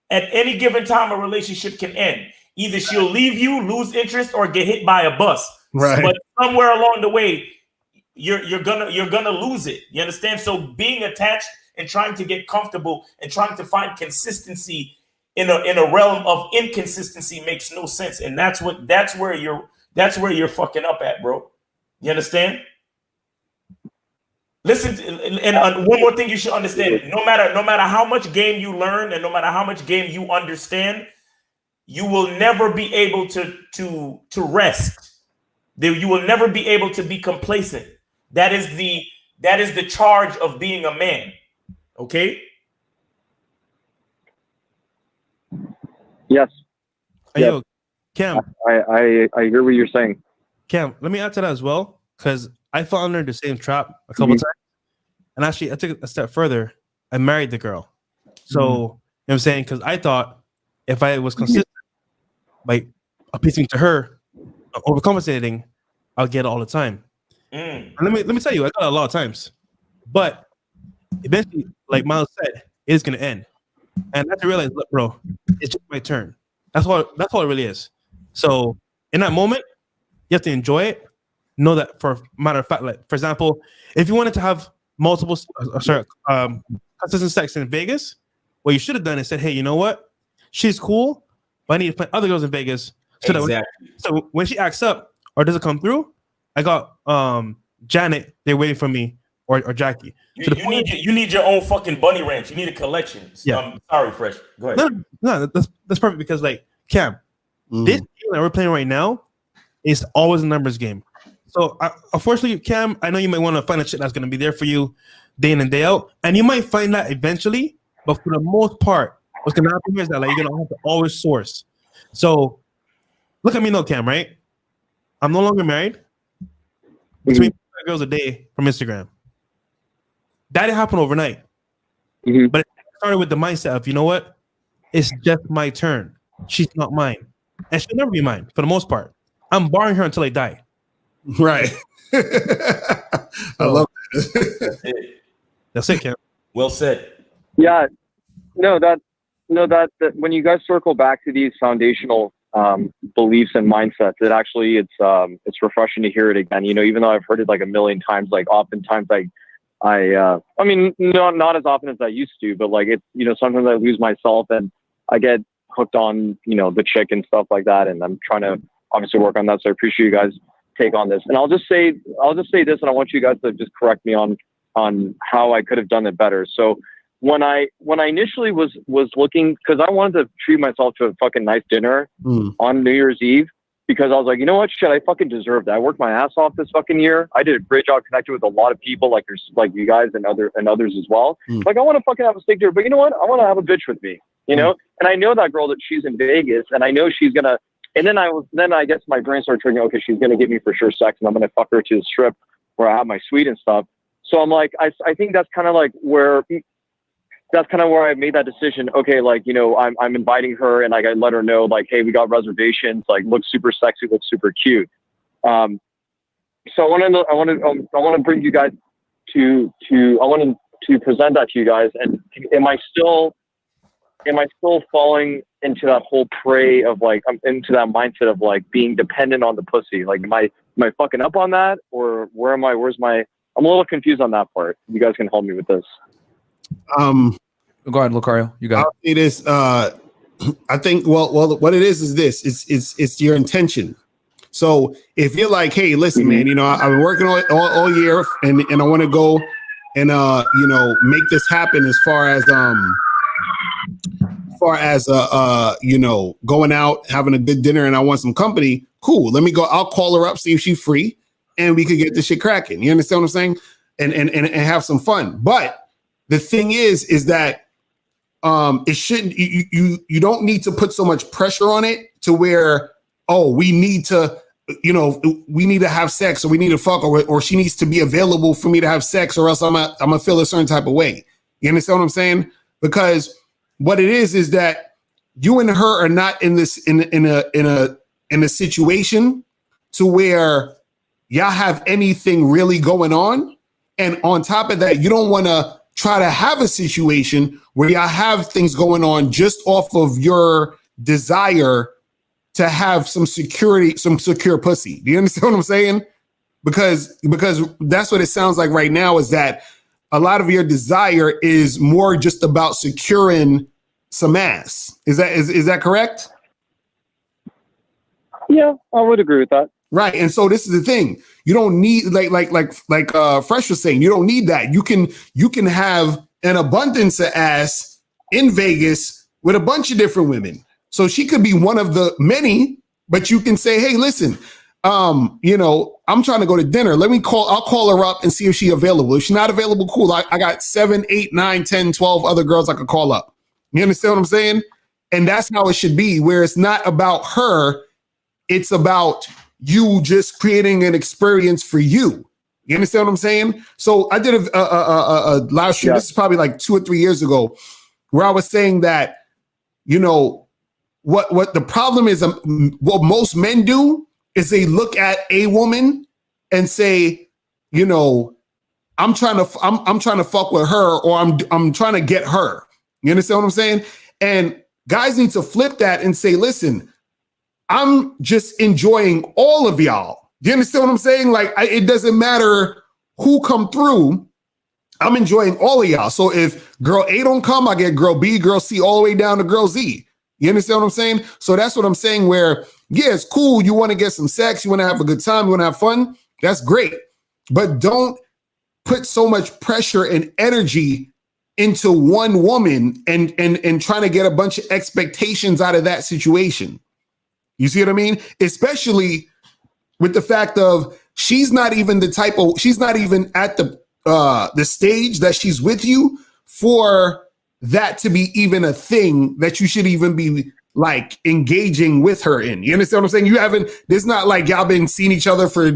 at any given time a relationship can end. Either she'll leave you, lose interest, or get hit by a bus. Right. But somewhere along the way, you're gonna lose it. You understand? So being attached and trying to get comfortable and trying to find consistency in a realm of inconsistency makes no sense. And that's where you're fucking up at, bro. You understand? Listen, and one more thing you should understand: no matter how much game you learn and no matter how much game you understand, you will never be able to rest. You will never be able to be complacent. That is the charge of being a man. Okay? Yes. Hey, yo, Cam, I hear what you're saying. Cam, let me add to that as well, because I fell under the same trap a couple times. And actually, I took a step further. I married the girl. So, you know what I'm saying? Because I thought if I was consistent by appeasing to her, overcompensating, I'll get it all the time. And let me tell you, I got it a lot of times. But eventually, like Miles said, it's going to end. And I have to realize, look, bro, it's just my turn. That's all it really is. So in that moment, you have to enjoy it. Know that for a matter of fact, like, for example, if you wanted to have multiple, consistent sex in Vegas, what you should have done is said, hey, you know what? She's cool, but I need to find other girls in Vegas. So when she acts up or doesn't come through, I got Janet, they're waiting for me, or Jackie. You need your own fucking bunny ranch. You need a collection. Yeah. Sorry, Fresh. Go ahead. No, that's perfect, because like Cam, this game that we're playing right now is always a numbers game. So unfortunately, Cam, I know you might want to find a chick that's going to be there for you day in and day out, and you might find that eventually. But for the most part, what's going to happen is that like you're going to have to always source. So look at me, no Cam, right? I'm no longer married. Between 5 girls a day from Instagram. That didn't happen overnight. But it started with the mindset of, you know what? It's just my turn. She's not mine. And she'll never be mine for the most part. I'm barring her until I die. Right. I love that. That's it, Cam. Well said. Yeah. That when you guys circle back to these foundational beliefs and mindsets, it's refreshing to hear it again. You know, even though I've heard it like a million times, like oftentimes I mean, not as often as I used to, but like it's, you know, sometimes I lose myself and I get hooked on, you know, the chick and stuff like that. And I'm trying to obviously work on that. So I appreciate you guys take on this. And I'll just say this, and I want you guys to just correct me on how I could have done it better. So when I initially was looking, because I wanted to treat myself to a fucking nice dinner on New Year's Eve, because I was like, you know what, shit, I fucking deserve that. I worked my ass off this fucking year. I did a great job connecting with a lot of people, like you guys and others as well. Like I want to fucking have a steak dinner, but you know what? I want to have a bitch with me, you know. And I know that girl that she's in Vegas, and I know she's gonna. And then I guess my brain started triggering. Okay, she's gonna get me for sure sex, and I'm gonna fuck her to the strip where I have my suite and stuff. So I'm like, I think that's kind of like where. That's kind of where I made that decision. Okay, like, you know, I'm inviting her, and like I let her know, like, hey, we got reservations. Like, looks super sexy, looks super cute. So I want to bring you guys to present that to you guys. And am I still falling into that whole prey of like, I'm into that mindset of like being dependent on the pussy? Like, am I fucking up on that, or where am I? I'm a little confused on that part. You guys can help me with this. Go ahead, Lucario. You got I'll say this. I think well, what it is this. It's your intention. So if you're like, hey, listen, man, you know, I've been working all year, and I want to go and you know, make this happen as far as you know, going out, having a good dinner, and I want some company. Cool. Let me go. I'll call her up, see if she's free, and we could get this shit cracking. You understand what I'm saying? And have some fun. But the thing is that it shouldn't. You don't need to put so much pressure on it to where, oh, we need to, you know, we need to have sex, or we need to fuck, or she needs to be available for me to have sex, or else I'm gonna feel a certain type of way. You understand what I'm saying? Because what it is that you and her are not in this in a situation to where y'all have anything really going on, and on top of that, you don't want to try to have a situation where y'all have things going on just off of your desire to have some secure pussy. Do you understand what I'm saying? Because that's what it sounds like right now, is that a lot of your desire is more just about securing some ass. Is that correct? Yeah, I would agree with that. Right. And so this is the thing. You don't need like Fresh was saying, you don't need that. You can have an abundance of ass in Vegas with a bunch of different women. So she could be one of the many, but you can say, hey, listen, you know, I'm trying to go to dinner. I'll call her up and see if she's available. If she's not available, cool. I got 7, 8, 9, 10, 12 other girls I could call up. You understand what I'm saying? And that's how it should be, where it's not about her. It's about you just creating an experience for you. You understand what I'm saying? So I did a live stream. This is probably like 2 or 3 years ago, where I was saying that, you know, what the problem is, what most men do is they look at a woman and say, you know, I'm trying to fuck with her, or I'm trying to get her. You understand what I'm saying? And guys need to flip that and say, listen, I'm just enjoying all of y'all. Do you understand what I'm saying? Like, it doesn't matter who come through. I'm enjoying all of y'all. So if girl A don't come, I get girl B, girl C, all the way down to girl Z. You understand what I'm saying? So that's what I'm saying, where, yeah, it's cool. You want to get some sex. You want to have a good time. You want to have fun. That's great. But don't put so much pressure and energy into one woman and trying to get a bunch of expectations out of that situation. You see what I mean? Especially with the fact of she's not even at the stage that she's with you for that to be even a thing that you should even be like engaging with her in. You understand what I'm saying? It's not like y'all been seeing each other for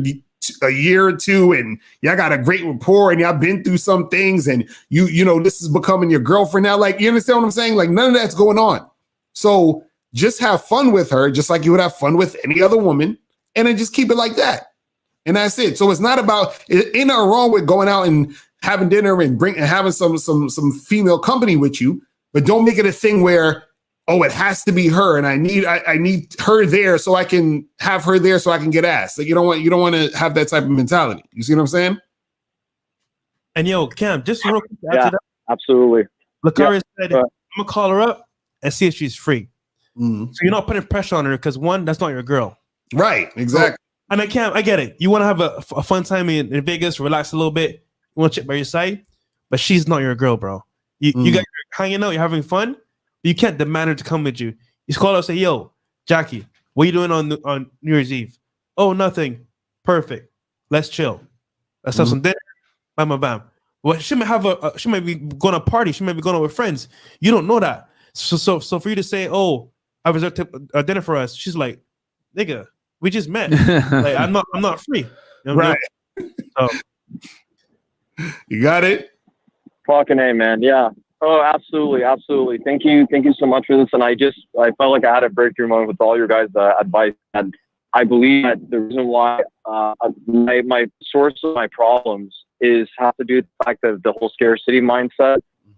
a year or two and y'all got a great rapport and y'all been through some things and you know, this is becoming your girlfriend now. Like, you understand what I'm saying? Like, none of that's going on. So just have fun with her, just like you would have fun with any other woman, and then just keep it like that. And that's it. So it's not about, ain't nothing wrong with going out and having dinner and having some female company with you, but don't make it a thing where, oh, it has to be her, and I need her there so I can have her there so I can get ass. Like, you don't want to have that type of mentality. You see what I'm saying? And yo, Cam, just real quick Yeah, after that, absolutely. Lucario said, I'm gonna call her up and see if she's free. Mm-hmm. So you're not putting pressure on her because, one, that's not your girl. Right, exactly. I mean, Cam, I get it. You want to have a fun time in Vegas, relax a little bit. You want to check by your side, but she's not your girl, bro. You got your hanging out, you're having fun. You can't demand her to come with you. You just call her and say, yo, Jackie, what are you doing on New Year's Eve? Oh, nothing. Perfect. Let's chill. Let's have some dinner. Bam, bam. Well, she might have she might be going to a party. She might be going out with friends. You don't know that. So for you to say, oh, I reserved a dinner for us, she's like, nigga, we just met. Like, I'm not free. You know what I mean? So, you got it? Fucking A, man. Yeah. Oh, absolutely. Absolutely. Thank you so much for this. And I felt like I had a breakthrough moment with all your guys' advice. And I believe that the reason why my source of my problems has to do with the fact that the whole scarcity mindset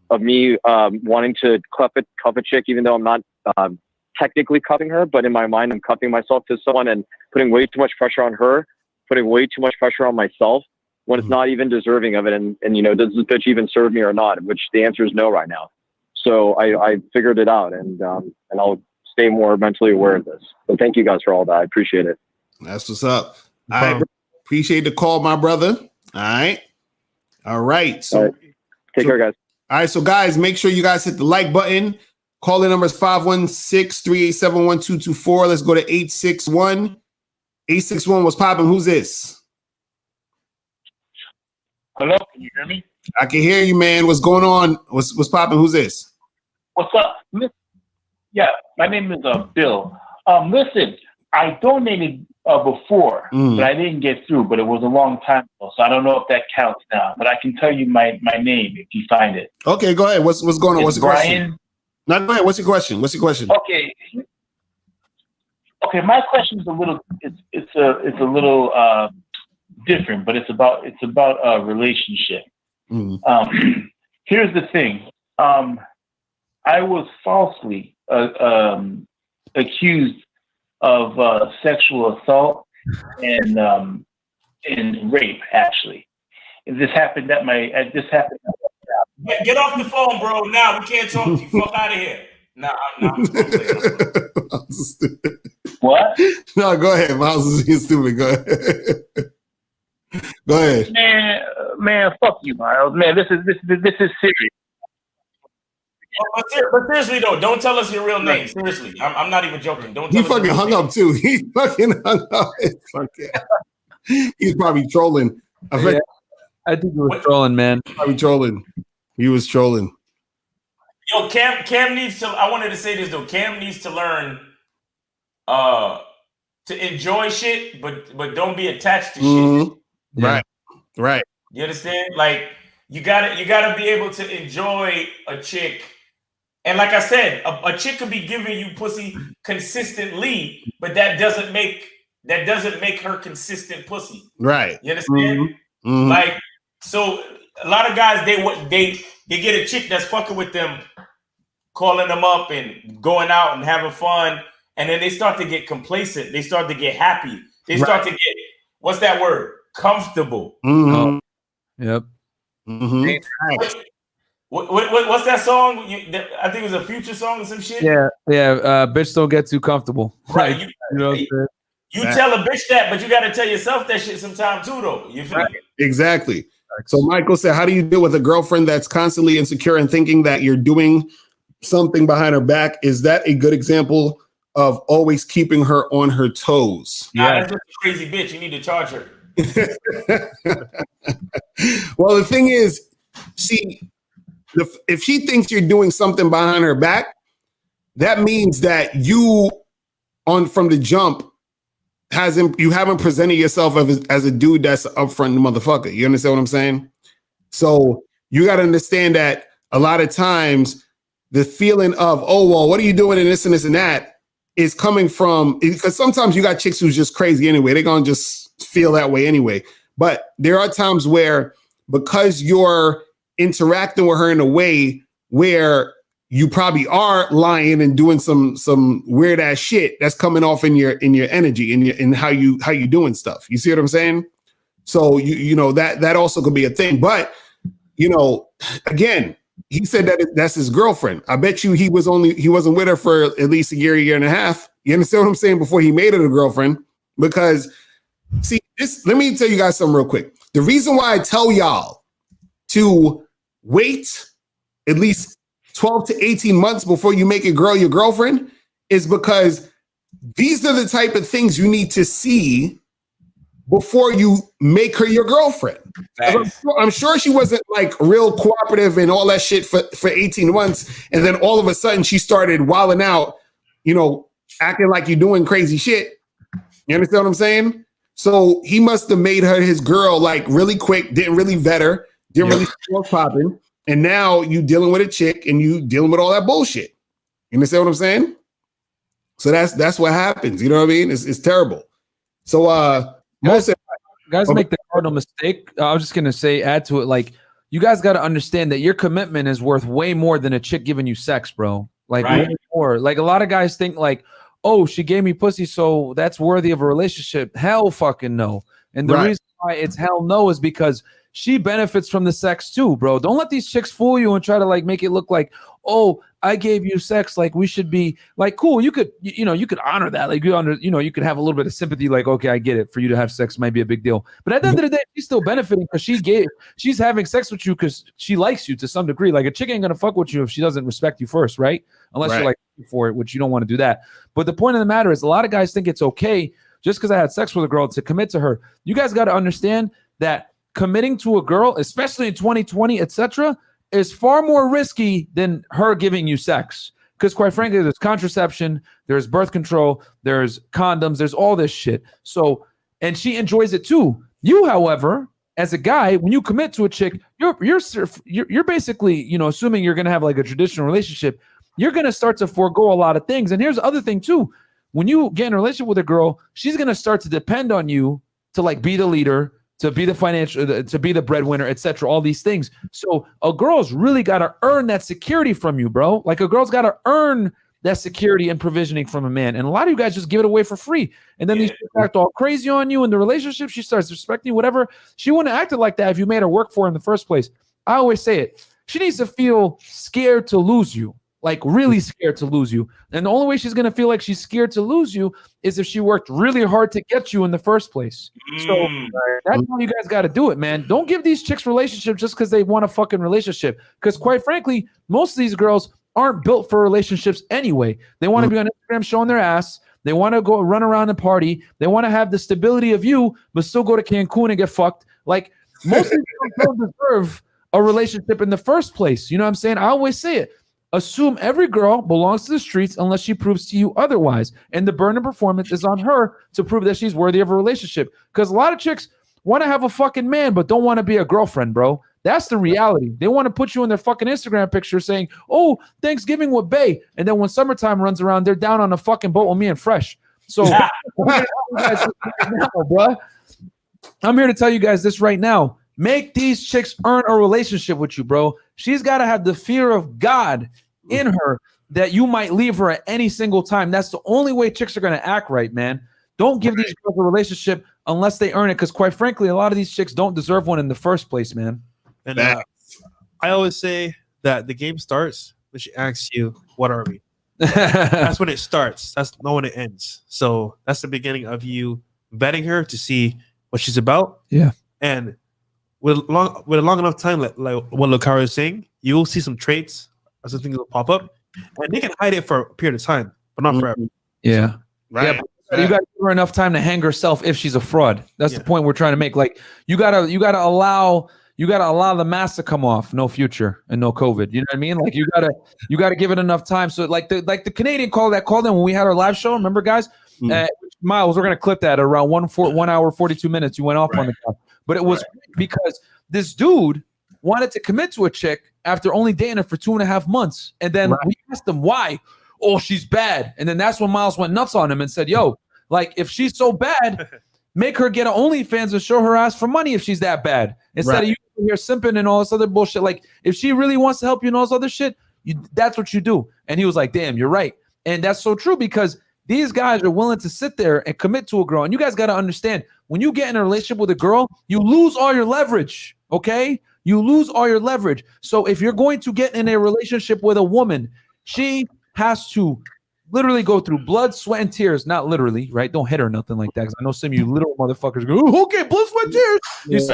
of me wanting to cuff a chick, even though I'm not technically cuffing her, but in my mind, I'm cuffing myself to someone and putting way too much pressure on her, putting way too much pressure on myself when it's not even deserving of it. And you know, does this bitch even serve me or not? Which the answer is no right now. So I figured it out, and I'll stay more mentally aware of this. But thank you guys for all that. I appreciate it. That's what's up. I appreciate the call, my brother. All right. So All right. Take care, guys. All right, so guys, make sure you guys hit the like button. Call in number is 516-387-1224. Let's go to 861. 861, what's popping? Who's this? Hello, can you hear me? I can hear you, man. What's going on? What's popping? Who's this? What's up? Yeah, my name is Bill. Listen, I donated before, but I didn't get through, but it was a long time ago, so I don't know if that counts now. But I can tell you my name if you find it. Okay, go ahead. What's going on? What's your question? Brian. No, go ahead. What's your question? Okay. Okay, my question is a little it's a little different, but it's about a relationship. Here's the thing. I was falsely accused of sexual assault and rape. Actually, this happened at Get off the phone, bro. Now we can't talk to you. Fuck out of here. Nah. What? No, go ahead. Miles is being stupid. Go ahead. Go ahead. Man, fuck you, Miles. Man, this is serious. But seriously though, don't tell us your real name. Seriously, I'm not even joking. Don't. Tell He us fucking your real hung name. up too. He fucking hung up. He's probably trolling. I think he was trolling, man. Probably trolling. He was trolling. Yo, Cam needs to. I wanted to say this though. Cam needs to learn to enjoy shit, but don't be attached to shit. Yeah. Right. You understand? Like you gotta be able to enjoy a chick. And like I said, a chick could be giving you pussy consistently, but that doesn't make her consistent pussy. Right. You understand? Like, so a lot of guys they get a chick that's fucking with them, calling them up and going out and having fun, and then they start to get complacent. They start to get happy. They start to get, what's that word? Comfortable. Yep. What's that song? I think it was a Future song or some shit. Yeah. Bitch, don't get too comfortable. Right. You know what I'm saying? You tell a bitch that, but you got to tell yourself that shit sometime too, though. You feel me? Exactly. So Michael said, how do you deal with a girlfriend that's constantly insecure and thinking that you're doing something behind her back? Is that a good example of always keeping her on her toes? Nah, that's just a crazy bitch. You need to charge her. Well, the thing is, see, if she thinks you're doing something behind her back, that means that you, from the jump, you haven't presented yourself as a dude that's an upfront motherfucker. You understand what I'm saying? So you got to understand that a lot of times the feeling of, oh, well, what are you doing in this and this and that is coming from, because sometimes you got chicks who's just crazy anyway. They're going to just feel that way anyway. But there are times where, because you're interacting with her in a way where you probably are lying and doing some weird ass shit that's coming off in your energy, in how you doing stuff. You see what I'm saying? So you know that also could be a thing. But you know, again, he said that that's his girlfriend. I bet you he wasn't with her for at least a year and a half. You understand what I'm saying? Before he made her a girlfriend. Because see, let me tell you guys something real quick. The reason why I tell y'all to wait at least 12 to 18 months before you make a girl your girlfriend is because these are the type of things you need to see before you make her your girlfriend. I'm sure she wasn't like real cooperative and all that shit for 18 months. And then all of a sudden she started wilding out, you know, acting like you're doing crazy shit. You understand what I'm saying? So he must have made her his girl like really quick, didn't really vet her, didn't really see what's popping. And now you dealing with a chick and you dealing with all that bullshit. You understand what I'm saying? So that's what happens. You know what I mean? It's terrible. So guys make the cardinal mistake. I was just gonna say, add to it, like you guys got to understand that your commitment is worth way more than a chick giving you sex, bro. Like way more. Like a lot of guys think like, oh, she gave me pussy, so that's worthy of a relationship. Hell fucking no. And the reason why it's hell no is because she benefits from the sex too, bro. Don't let these chicks fool you and try to like make it look like, oh, I gave you sex, like we should be like cool. You could, you could honor that, like you could have a little bit of sympathy, like okay, I get it. For you to have sex might be a big deal, but at the end of the day, she's still benefiting because she's having sex with you because she likes you to some degree. Like a chick ain't gonna fuck with you if she doesn't respect you first, right? Unless you're like for it, which you don't want to do that. But the point of the matter is, a lot of guys think it's okay just because I had sex with a girl to commit to her. You guys got to understand that committing to a girl, especially in 2020, etc., is far more risky than her giving you sex. Because quite frankly, there's contraception, there's birth control, there's condoms, there's all this shit. So, and she enjoys it too. You, however, as a guy, when you commit to a chick, you're basically, assuming you're gonna have like a traditional relationship, you're gonna start to forego a lot of things. And here's the other thing too: when you get in a relationship with a girl, she's gonna start to depend on you to like be the leader, to be the financial, to be the breadwinner, etc. All these things. So a girl's really got to earn that security from you, bro. Like a girl's got to earn that security and provisioning from a man. And a lot of you guys just give it away for free. And then these people act all crazy on you in the relationship. She starts respecting you, whatever. She wouldn't have acted like that if you made her work for her in the first place. I always say it. She needs to feel scared to lose you. Like really scared to lose you. And the only way she's going to feel like she's scared to lose you is if she worked really hard to get you in the first place. So that's how you guys got to do it, man. Don't give these chicks relationships just because they want a fucking relationship. Because quite frankly, most of these girls aren't built for relationships anyway. They want to be on Instagram showing their ass. They want to go run around and party. They want to have the stability of you, but still go to Cancun and get fucked. Like most of these girls don't deserve a relationship in the first place. You know what I'm saying? I always say it. Assume every girl belongs to the streets unless she proves to you otherwise. And the burden of performance is on her to prove that she's worthy of a relationship. Because a lot of chicks want to have a fucking man, but don't want to be a girlfriend, bro. That's the reality. They want to put you in their fucking Instagram picture saying, oh, Thanksgiving with Bae. And then when summertime runs around, they're down on a fucking boat with me and Fresh. So bro, I'm here to tell you guys this right now. Make these chicks earn a relationship with you, bro. She's got to have the fear of God in her that you might leave her at any single time. That's the only way chicks are going to act right, man. Don't give these girls a relationship unless they earn it, because quite frankly, a lot of these chicks don't deserve one in the first place, man. And I always say that the game starts when she asks you, what are we? That's when it starts. That's not when it ends. So that's the beginning of you vetting her to see what she's about. Yeah. And with a long enough time, like what Lucario is saying, you will see some traits or some things will pop up, and they can hide it for a period of time, but not forever. Yeah. Right. Yeah, but you got to give her enough time to hang herself if she's a fraud. That's the point we're trying to make. Like you gotta allow the mask to come off. No future and no COVID. You know what I mean? Like you gotta give it enough time. So like the Canadian call that called in when we had our live show. Remember, guys? Miles, we're gonna clip that at around 1 hour 42 minutes. You went off on the call, but it was because this dude wanted to commit to a chick after only dating her for 2.5 months, and then we asked him why. Oh, she's bad. And then that's when Miles went nuts on him and said, yo, like, if she's so bad, make her get an OnlyFans and show her ass for money if she's that bad. Instead of you here simping and all this other bullshit. Like, if she really wants to help you and all this other shit, that's what you do. And he was like, damn, you're right. And that's so true, because these guys are willing to sit there and commit to a girl. And you guys got to understand, when you get in a relationship with a girl, you lose all your leverage, okay? You lose all your leverage. So if you're going to get in a relationship with a woman, she has to literally go through blood, sweat, and tears. Not literally, right? Don't hit her nothing like that, because I know some of you little motherfuckers go, oh, okay, blood, sweat, tears.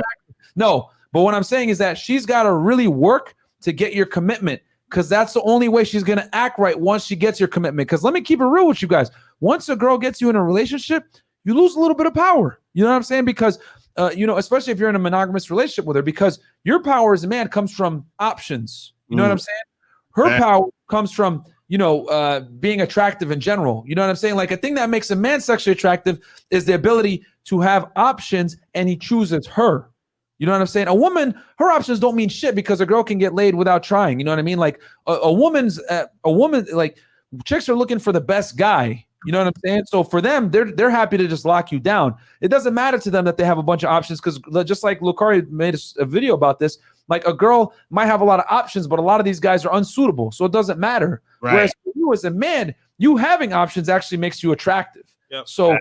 No, but what I'm saying is that she's got to really work to get your commitment, because that's the only way she's going to act right once she gets your commitment. Because let me keep it real with you guys. Once a girl gets you in a relationship, you lose a little bit of power. You know what I'm saying? Because, especially if you're in a monogamous relationship with her, because your power as a man comes from options. You know what I'm saying? Her power comes from, being attractive in general. You know what I'm saying? Like, a thing that makes a man sexually attractive is the ability to have options, and he chooses her. You know what I'm saying? A woman, her options don't mean shit, because a girl can get laid without trying. You know what I mean? Like a woman, like, chicks are looking for the best guy. You know what I'm saying? So for them, they're happy to just lock you down. It doesn't matter to them that they have a bunch of options, because just like Lucari made a video about this, like, a girl might have a lot of options, but a lot of these guys are unsuitable. So it doesn't matter. Right. Whereas for you as a man, you having options actually makes you attractive. Yep. So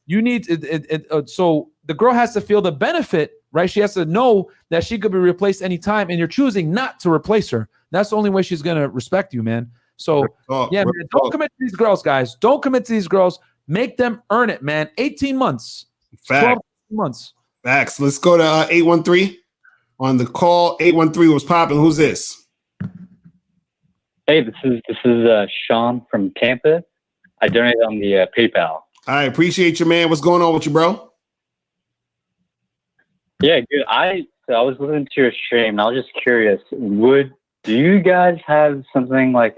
you need it. So the girl has to feel the benefit, right? She has to know that she could be replaced anytime, and you're choosing not to replace her. That's the only way she's gonna respect you, man. So man, don't commit to these girls, guys. Don't commit to these girls. Make them earn it, man. 18 months. 12 months. Facts. Let's go to 813 on the call. 813 was popping. Who's this? Hey, this is Sean from Tampa. I donated on the PayPal. I appreciate you, man. What's going on with you, bro? Yeah, good. I was listening to your stream, and I was just curious. Do you guys have something like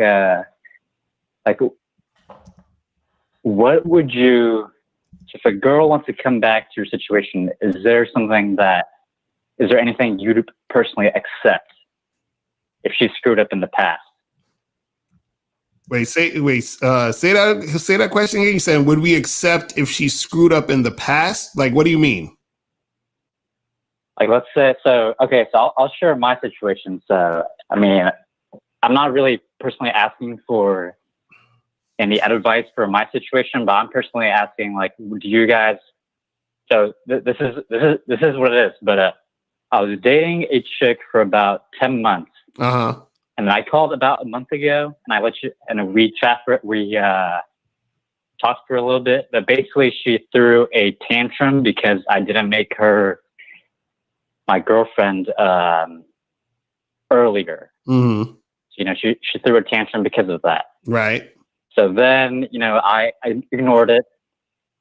what would you, if a girl wants to come back to your situation, is there anything you'd personally accept if she screwed up in the past? Say that question again. You saying, would we accept if she screwed up in the past? Like, what do you mean? Like, let's say, I'll share my situation. So, I mean, I'm not really personally asking for any advice for my situation, but I'm personally asking, like, do you guys, so this is what it is, but I was dating a chick for about 10 months. Uh-huh. And I called about a month ago, and we talked for a little bit, but basically she threw a tantrum because I didn't make her my girlfriend earlier. Mm-hmm. You know, she threw a tantrum because of that. Right. So then, you know, I ignored it.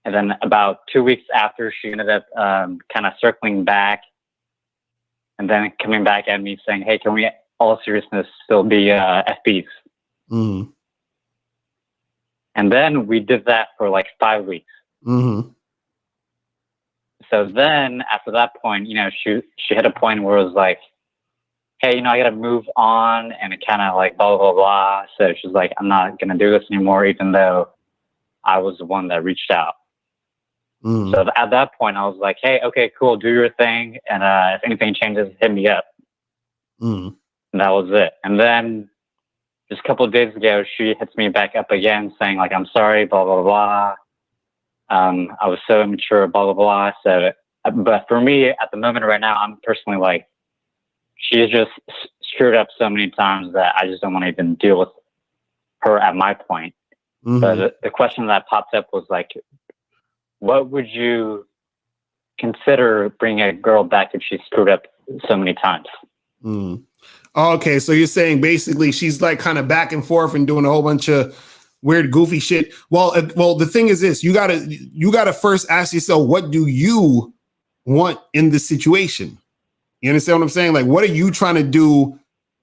And then about 2 weeks after, she ended up kind of circling back and then coming back at me saying, hey, can we, all seriousness, still be FBs? Mm-hmm. And then we did that for like 5 weeks. Mm-hmm. So then after that point, you know, she hit a point where it was like, hey, you know, I got to move on, and it kind of like blah, blah, blah. So she's like, I'm not going to do this anymore, even though I was the one that reached out. Mm-hmm. So at that point, I was like, hey, okay, cool, do your thing. And if anything changes, hit me up. Mm-hmm. And that was it. And then just a couple of days ago, she hits me back up again saying like, I'm sorry, blah, blah, blah. I was so immature, blah, blah, blah. So, but for me at the moment right now, I'm personally like, she's just screwed up so many times that I just don't want to even deal with her at my point. Mm-hmm. But the question that popped up was like, what would you consider bringing a girl back if she screwed up so many times? Mm. Okay, so you're saying basically she's like kind of back and forth and doing a whole bunch of weird, goofy shit. Well, the thing is this: you gotta first ask yourself, what do you want in this situation? You understand what I'm saying? Like, what are you trying to do,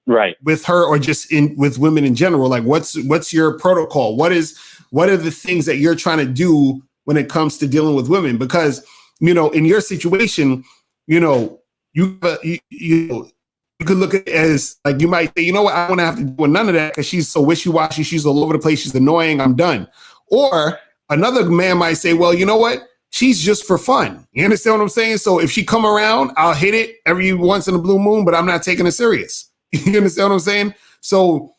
right, with her, or just with women in general? Like, what's your protocol? What are the things that you're trying to do when it comes to dealing with women? Because, you know, in your situation, you know, you could look at it as like, you might say, you know what, I don't have to do none of that because she's so wishy-washy, she's all over the place, she's annoying, I'm done. Or another man might say, well, you know what, she's just for fun. You understand what I'm saying? So if she come around, I'll hit it every once in a blue moon, but I'm not taking it serious. You understand what I'm saying? So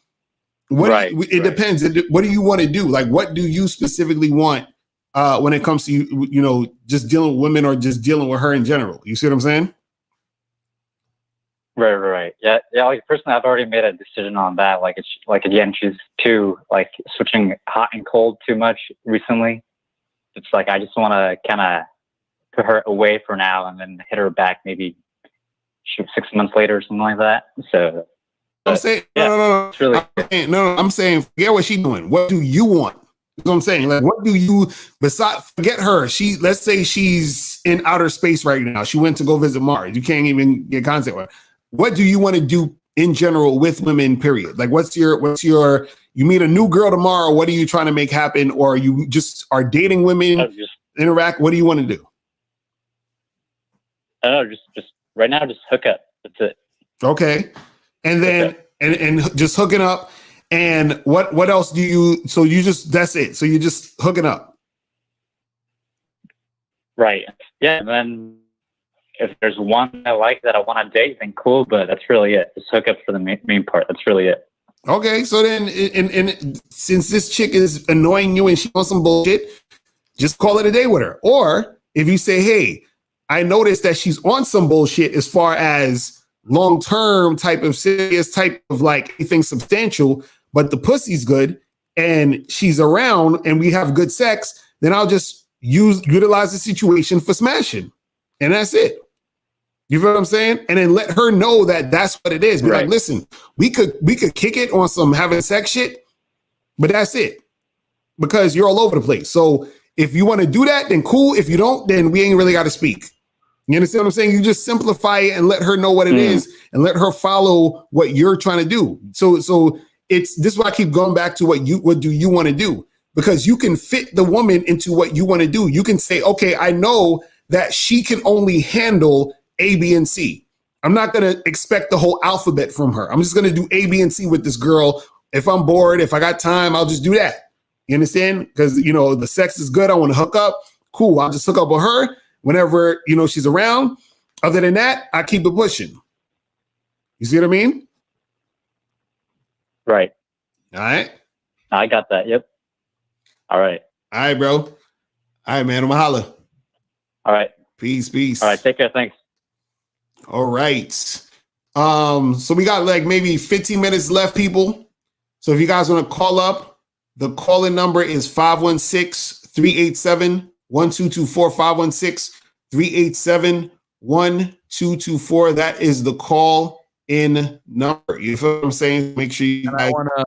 it depends. What do you want to do? Like, what do you specifically want when it comes to, you know, just dealing with women or just dealing with her in general? You see what I'm saying? Right. Yeah. Like personally, I've already made a decision on that. Like, it's like, again, she's too like switching hot and cold too much recently. It's like, I just want to kind of put her away for now and then hit her back maybe 6 months later or something like that. So I'm saying, I'm saying, forget what she's doing. What do you want? That's what I'm saying. Like, what do you, besides, forget her. Let's say she's in outer space right now. She went to go visit Mars. You can't even get contact with her. What do you want to do in general with women, period? Like, what's your, you meet a new girl tomorrow. What are you trying to make happen? Or you just are dating women, interact? What do you want to do? I don't know, just right now, just hook up. That's it. Okay. And then, and just hooking up. And what else do you, so you just, that's it. So you're just hooking up. Right. Yeah. And then if there's one I like that I want to date, then cool. But that's really it. Just hook up for the main part. That's really it. Okay. So then, and since this chick is annoying you and she wants some bullshit, just call it a day with her. Or if you say, hey, I noticed that she's on some bullshit as far as long-term type of serious type of like anything substantial, but the pussy's good and she's around and we have good sex, then I'll just utilize the situation for smashing. And that's it. You feel what I'm saying? And then let her know that that's what it is. Be like, listen, we could kick it on some having sex shit, but that's it. Because you're all over the place. So if you want to do that, then cool. If you don't, then we ain't really got to speak. You understand what I'm saying? You just simplify it and let her know what it is and let her follow what you're trying to do. So this is why I keep going back to what do you want to do? Because you can fit the woman into what you want to do. You can say, okay, I know that she can only handle A, B, and C. I'm not going to expect the whole alphabet from her. I'm just going to do A, B, and C with this girl. If I'm bored, if I got time, I'll just do that. You understand? Because, you know, the sex is good. I want to hook up. Cool. I'll just hook up with her whenever, you know, she's around. Other than that, I keep it pushing. You see what I mean? Right. All right. I got that. Yep. All right. All right, bro. All right, man. I'm going to holla. All right. Peace. All right. Take care. Thanks. All right. So we got like maybe 15 minutes left, people. So if you guys want to call up, the call-in number is 516-387-1224, 516-387-1224. That is the call-in number. You feel what I'm saying? Make sure you guys... I want to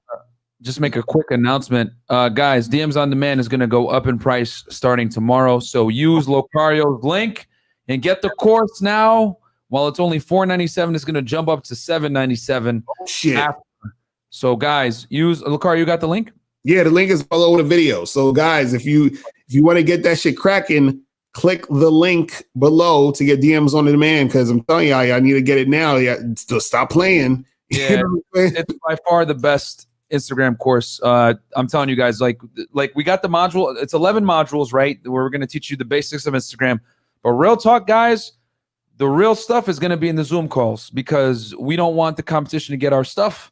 just make a quick announcement. Guys, DMs on Demand is going to go up in price starting tomorrow. So use Locario's link and get the course now. While it's only $497, it's going to jump up to $797. Oh, shit. After. So guys, use Locario. You got the link? Yeah, the link is below the video. So guys, if you want to get that shit cracking, click the link below to get DMs on Demand, because I'm telling y'all, I need to get it now. Yeah, still stop playing. Yeah, it's by far the best Instagram course. I'm telling you guys, like we got the module. It's 11 modules, right? Where we're going to teach you the basics of Instagram. But real talk, guys, the real stuff is going to be in the Zoom calls, because we don't want the competition to get our stuff.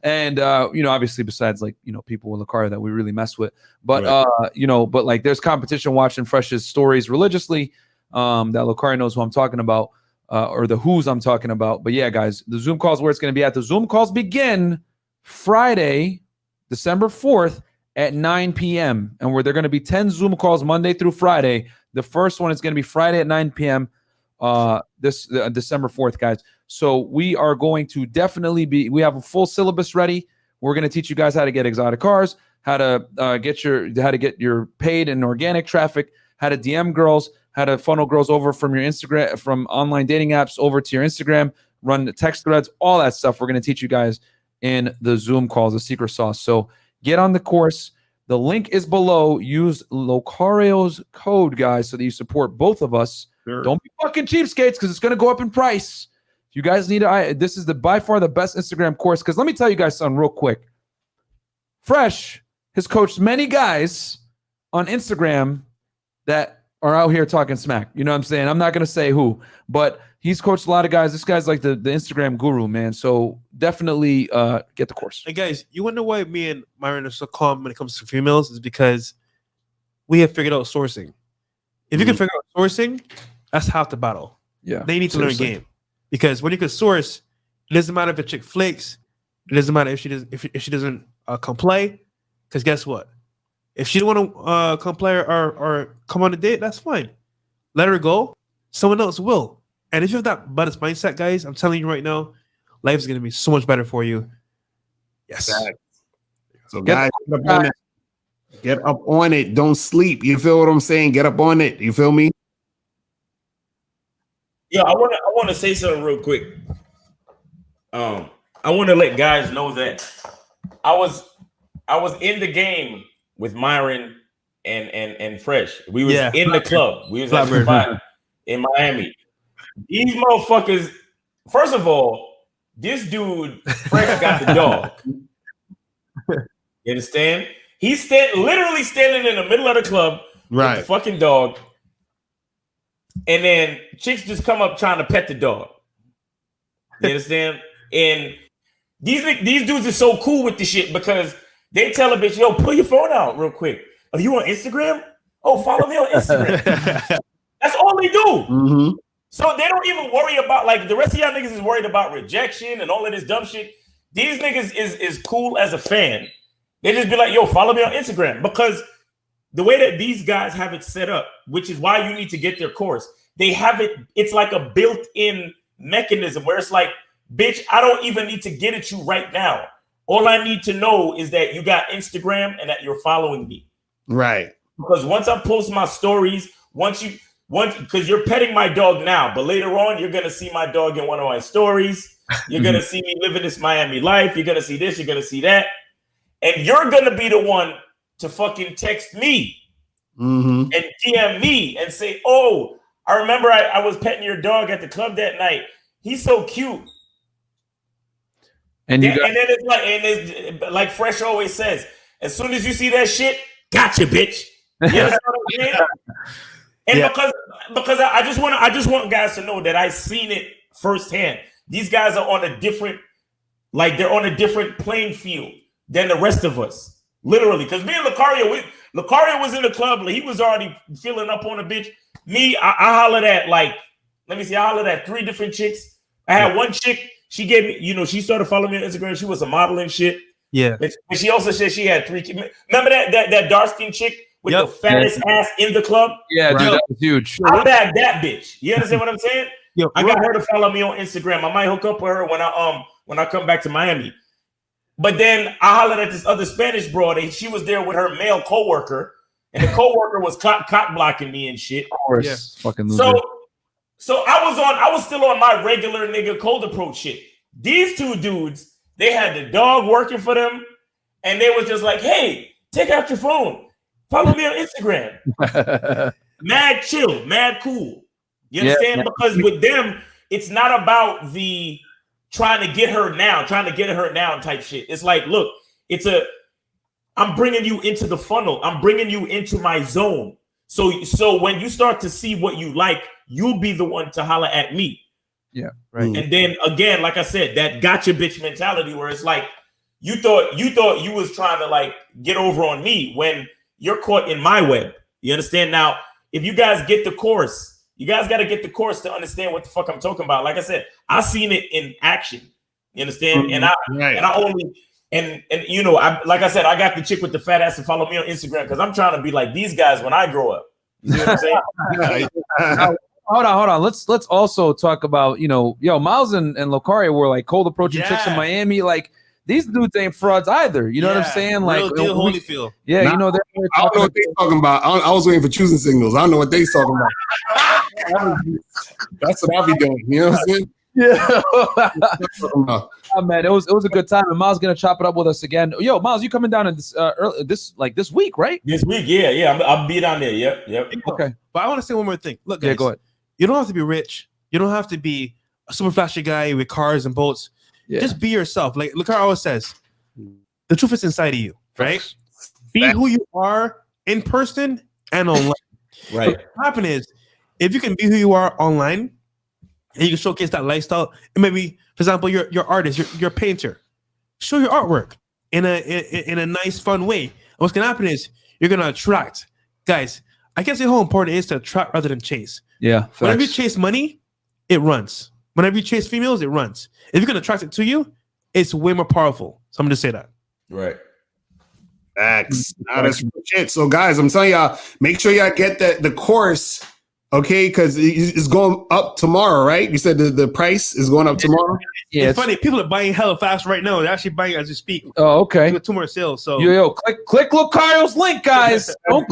And you know, obviously, besides like, you know, people in the car that we really mess with, but you know, but like there's competition watching Fresh's stories religiously. That Locario knows who I'm talking about, or the who's I'm talking about. But yeah, guys, the Zoom calls where it's going to be at. The Zoom calls begin Friday, December 4th at 9 p.m. and where they're going to be 10 Zoom calls Monday through Friday. The first one is going to be Friday at 9 p.m. This December 4th, guys. So we are going to definitely we have a full syllabus ready. We're going to teach you guys how to get exotic cars, how to get your paid and organic traffic, how to DM girls, how to funnel girls over from your Instagram, from online dating apps over to your Instagram, run the text threads, all that stuff. We're going to teach you guys in the Zoom calls, the secret sauce. So get on the course. The link is below. Use Locario's code, guys, so that you support both of us. Sure. Don't be fucking cheapskates, because it's going to go up in price. You guys need this is by far the best Instagram course, because let me tell you guys something real quick. Fresh has coached many guys on Instagram that are out here talking smack. You know what I'm saying? I'm not going to say who, but he's coached a lot of guys. This guy's like the Instagram guru, man. So definitely get the course. Hey guys, you wonder why me and Myron are so calm when it comes to females? Is because we have figured out sourcing. If you can figure out sourcing, that's half the battle. Yeah, they need to learn game. Because when you can source, it doesn't matter if a chick flakes. It doesn't matter if she doesn't come play. Because guess what? If she don't want to come play or come on a date, that's fine. Let her go. Someone else will. And if you have that butters mindset, guys, I'm telling you right now, life is going to be so much better for you. Yes. So guys, get up on it. Don't sleep. You feel what I'm saying? Get up on it. You feel me? Yeah, I want to say something real quick. I want to let guys know that I was in the game with Myron and Fresh. We was in the club. We was at the spot in Miami. These motherfuckers. First of all, this dude Fresh got the dog. You understand? He's literally standing in the middle of the club with the fucking dog. And then chicks just come up trying to pet the dog. You understand? And these dudes are so cool with the shit, because they tell a bitch, yo, pull your phone out real quick. Are you on Instagram? Oh, follow me on Instagram. That's all they do. Mm-hmm. So they don't even worry about, like, the rest of y'all niggas is worried about rejection and all of this dumb shit. These niggas is cool as a fan. They just be like, yo, follow me on Instagram. Because the way that these guys have it set up, which is why you need to get their course, they have it, it's like a built-in mechanism where it's like, bitch, I don't even need to get at you right now. All I need to know is that you got Instagram and that you're following me. Right. Because once I post my stories, because you're petting my dog now, but later on, you're going to see my dog in one of my stories. You're going to see me living this Miami life. You're going to see this. You're going to see that. And you're going to be the one to fucking text me and DM me and say, oh, I remember I was petting your dog at the club that night. He's so cute. And then it's like Fresh always says, as soon as you see that shit, gotcha, bitch. You understand what I'm saying? And because I just want guys to know that I've seen it firsthand. These guys are on a different, like, they're on a different playing field than the rest of us. Literally. Because me and Lucario was in the club, like, he was already feeling up on a bitch. Me, I hollered at, like, I hollered at 3 different chicks. I had one chick, she gave me, she started following me on Instagram. She was a model and shit. Yeah. And she also said she had 3 kids. Remember that dark-skinned chick with the fattest ass in the club? Yeah, dude, that was huge. I bagged that bitch. You understand what I'm saying? I got her to follow me on Instagram. I might hook up with her when I come back to Miami. But then I hollered at this other Spanish broad, and she was there with her male coworker, and the coworker was cock blocking me and shit. Of course, fucking loser. So I was still on my regular nigga cold approach shit. These 2 dudes, they had the dog working for them, and they was just like, hey, take out your phone. Follow me on Instagram. Mad chill, mad cool. You understand? Yeah. Because with them, it's not about the trying to get her now type shit. It's like, look, I'm bringing you into the funnel. I'm bringing you into my zone. So when you start to see what you like, you'll be the one to holler at me. Yeah, right. And then again, like I said, that gotcha bitch mentality where it's like you thought you was trying to, like, get over on me when you're caught in my web. You understand? Now, if you guys get the course, you guys got to get the course to understand what the fuck I'm talking about. Like I said, I seen it in action. You understand? And I like I said, I got the chick with the fat ass to follow me on Instagram because I'm trying to be like these guys when I grow up. You see what I'm saying? Hold on. Let's also talk about, Miles and Lucario were like cold approaching chicks in Miami. Like, these dudes ain't frauds either. You know what I'm saying? Like, real deal Holyfield. Yeah, I don't know what they talking about. I was waiting for choosing signals. I don't know what they talking about. That's what I'll be doing. You know what I'm saying? Yeah. Oh, man, it was a good time. And Miles gonna chop it up with us again. Yo, Miles, you coming down in this week, right? This week, yeah. I'll be down there. Yep. Okay. But I want to say one more thing. Look, guys, yeah, go ahead. You don't have to be rich. You don't have to be a super flashy guy with cars and boats. Yeah. Just be yourself. Like Lucario always says, the truth is inside of you, right? Be who you are in person and online. Right. What happens is, if you can be who you are online and you can showcase that lifestyle, and maybe, for example, you're artist, you're a painter, show your artwork in a nice, fun way. And what's gonna happen is you're gonna attract guys. I can't say how important it is to attract rather than chase. Yeah. Facts. Whenever you chase money, it runs. Whenever you chase females, it runs. If you can attract it to you, it's way more powerful. So I'm going to say that. Right. Facts. That's shit. So, guys, I'm telling y'all, make sure y'all get the course, okay? Because it's going up tomorrow, right? You said the price is going up tomorrow? Yeah, it's funny. People are buying hella fast right now. They're actually buying as we speak. Oh, okay. We got 2 more sales. So click Lucario's link, guys. Make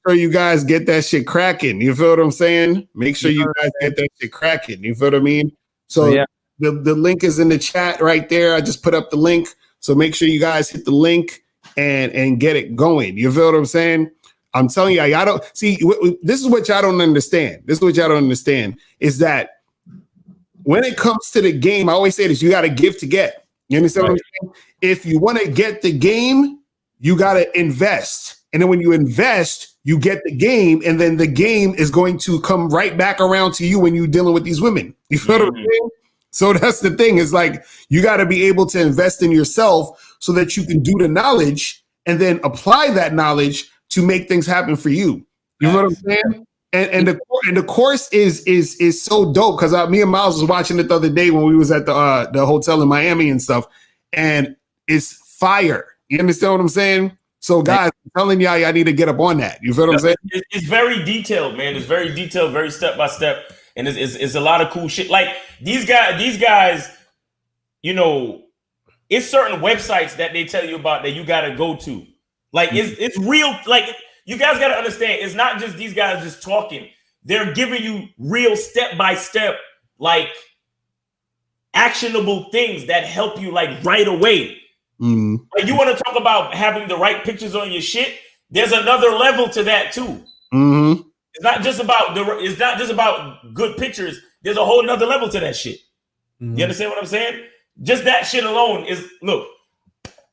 sure you guys get that shit cracking. You feel what I'm saying? Make sure you guys get that shit cracking. You feel what I mean? So the link is in the chat right there. I just put up the link. So make sure you guys hit the link and get it going. You feel what I'm saying? I'm telling y'all don't see. This is what y'all don't understand. Is that when it comes to the game, I always say this: you got to give to get. You understand what I'm saying? If you want to get the game, you got to invest, and then when you invest, you get the game, and then the game is going to come right back around to you when you're dealing with these women. You feel what I'm saying? So that's the thing. Is like you got to be able to invest in yourself so that you can do the knowledge and then apply that knowledge to make things happen for you. You know what I'm saying? And and the course is so dope because me and Miles was watching it the other day when we was at the hotel in Miami and stuff, and it's fire. You understand what I'm saying? So guys, I'm telling y'all need to get up on that. You feel what I'm saying? It's very detailed, man. It's very detailed, very step by step, and it's a lot of cool shit. Like these guys, you know, it's certain websites that they tell you about that you got to go to. Like it's real. Like you guys got to understand, it's not just these guys just talking. They're giving you real step by step, like actionable things that help you like right away. Like you want to talk about having the right pictures on your shit. There's another level to that too. It's not just about good pictures. There's a whole nother level to that shit. You understand what I'm saying? Just that shit alone is look.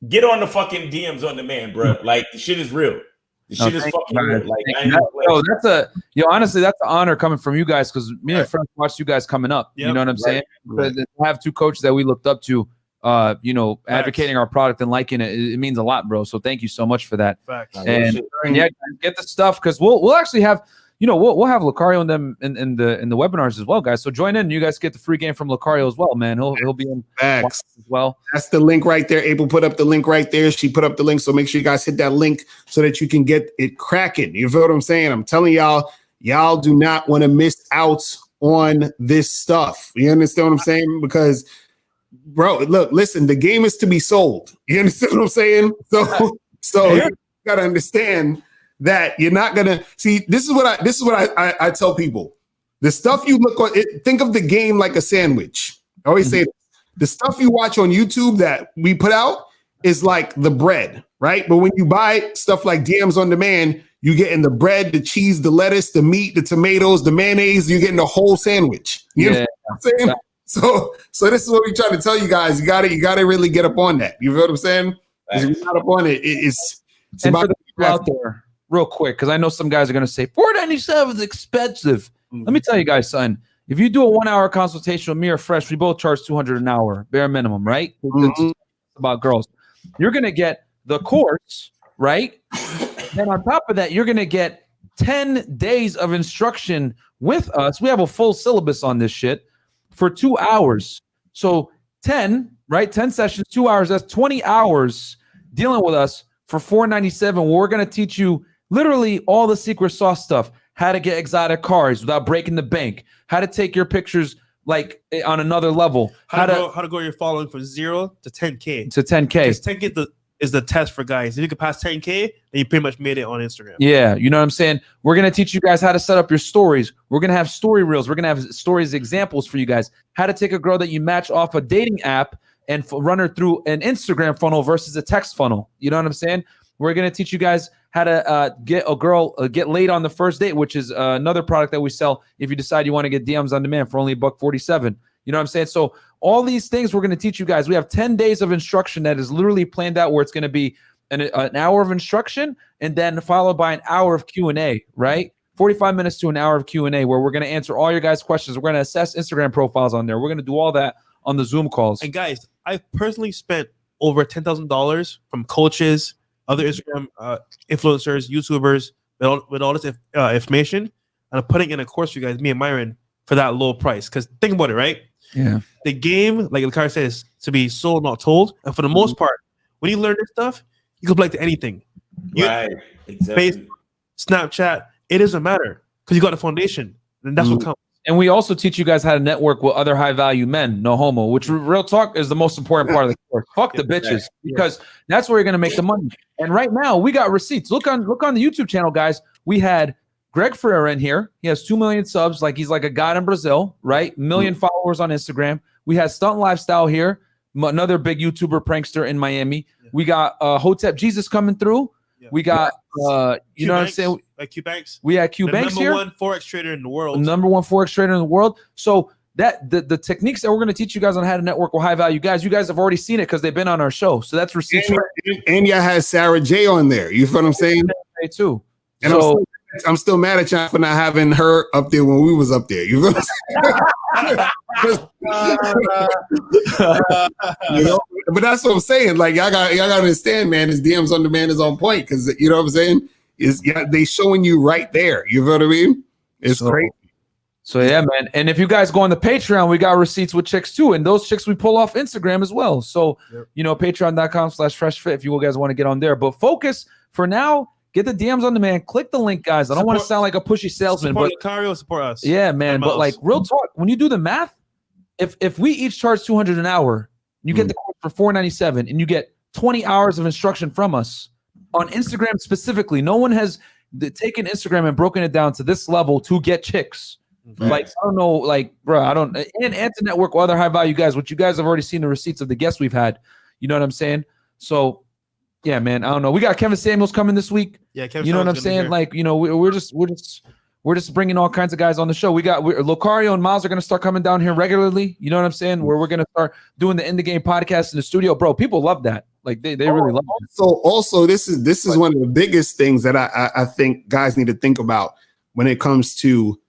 Get on the fucking DMs on demand, bro. Like the shit is real. The shit is fucking real. Like honestly, that's an honor coming from you guys because me and friends watched you guys coming up. Yep. You know what I'm saying? Right. To have two coaches that we looked up to. Advocating our product and liking it, it means a lot, bro. So thank you so much for that. Facts. And yeah, get the stuff because we'll actually have, we'll have Lucario and them in the webinars as well, guys. So join in. You guys get the free game from Lucario as well, man. He'll be in Facts as well. That's the link right there. April put up the link right there. She put up the link, so make sure you guys hit that link so that you can get it cracking. You feel what I'm saying? I'm telling y'all do not want to miss out on this stuff. You understand what I'm saying? Because bro, look, listen, the game is to be sold. You understand what I'm saying? So you gotta understand that you're not gonna see. This is what I tell people. The stuff you look on, think of the game like a sandwich. I always say this. The stuff you watch on YouTube that we put out is like the bread, right? But when you buy stuff like DMs on demand, you get in the bread, the cheese, the lettuce, the meat, the tomatoes, the mayonnaise. You're getting the whole sandwich. You know what I'm saying? So this is what we're trying to tell you guys. You gotta really get up on that. You feel what I'm saying? If you're not up on it, it's about for the people out there, real quick, because I know some guys are gonna say $497 is expensive. Let me tell you guys, son. If you do a 1 hour consultation with me or Fresh, we both charge $200 an hour, bare minimum, right? It's about girls. You're gonna get the course, right? Then on top of that, you're gonna get 10 days of instruction with us. We have a full syllabus on this shit. For 2 hours. So 10 sessions, 2 hours, that's 20 hours dealing with us for $497. We're going to teach you literally all the secret sauce stuff, how to get exotic cars without breaking the bank, how to take your pictures like on another level, how to grow your following from 0 to 10K. To 10K. Because 10K is the test for guys. If you can pass 10K, then you pretty much made it on Instagram. Yeah, you know what I'm saying? We're going to teach you guys how to set up your stories. We're going to have story reels. We're going to have stories examples for you guys. How to take a girl that you match off a dating app and run her through an Instagram funnel versus a text funnel. You know what I'm saying? We're going to teach you guys how to get a girl, get laid on the first date, which is another product that we sell if you decide you want to get DMs on demand for only $147. You know what I'm saying? So all these things we're going to teach you guys. We have 10 days of instruction that is literally planned out where it's going to be an hour of instruction and then followed by an hour of Q&A, right? 45 minutes to an hour of Q&A where we're going to answer all your guys' questions. We're going to assess Instagram profiles on there. We're going to do all that on the Zoom calls. And guys, I've personally spent over $10,000 from coaches, other Instagram influencers, YouTubers, with all this information, and I'm putting in a course for you guys, me and Myron, for that low price. Because think about it, right? Yeah. The game, like Lucario said, is to be sold, not told. And for the most part, when you learn this stuff, you can apply it to anything. Right. Exactly. Facebook, Snapchat, it doesn't matter because you got the foundation, and that's what counts. And we also teach you guys how to network with other high value men, no homo, which real talk is the most important part of the course. Fuck the bitches, because that's where you're gonna make the money. And right now we got receipts. Look on the YouTube channel, guys. We had Greg Ferreira in here. He has 2 million subs, like he's like a god in Brazil, right? 1 million followers on Instagram. We had Stunt Lifestyle here, another big YouTuber prankster in Miami. We got Hotep Jesus coming through. We got you know what I'm saying? Like Q Banks. We had Q Banks here. Number 1 Forex trader in the world. Number 1 Forex trader in the world. So that the techniques that we're going to teach you guys on how to network with high value guys, you guys have already seen it because they've been on our show. So that's receipts. And y'all has Sarah J on there. You feel what I'm saying? Too. And so, I'm still mad at y'all for not having her up there when we was up there. You feel what I'm saying? You know? But that's what I'm saying. Like y'all got to understand, man. His DMs on demand is on point because you know what I'm saying. They showing you right there. You feel what I mean? It's crazy. So yeah, man. And if you guys go on the Patreon, we got receipts with chicks too. And those chicks we pull off Instagram as well. So, patreon.com/freshfit if you guys want to get on there. But focus for now, get the DMs on the man. Click the link, guys. I don't want to sound like a pushy salesman, Support but Lucario, support us. yeah, man. But like real talk, when you do the math, if we each charge $200 an hour, you get the course for $497 and you get 20 hours of instruction from us on Instagram specifically. No one has taken Instagram and broken it down to this level to get chicks. Like, I don't know, like, bro, I don't, and to network with other high value guys, which you guys have already seen the receipts of the guests we've had. You know what I'm saying? So, yeah, man, I don't know. We got Kevin Samuels coming this week. Yeah, Kevin you know what I'm Samuels gonna be saying? here. Like, you know, we're just bringing all kinds of guys on the show. We got Lucario and Miles are gonna start coming down here regularly. You know what I'm saying? Where we're gonna start doing the In the Game podcast in the studio, bro. People love that. Like, they really love it. So also, this is one of the biggest things that I think guys need to think about when it comes to,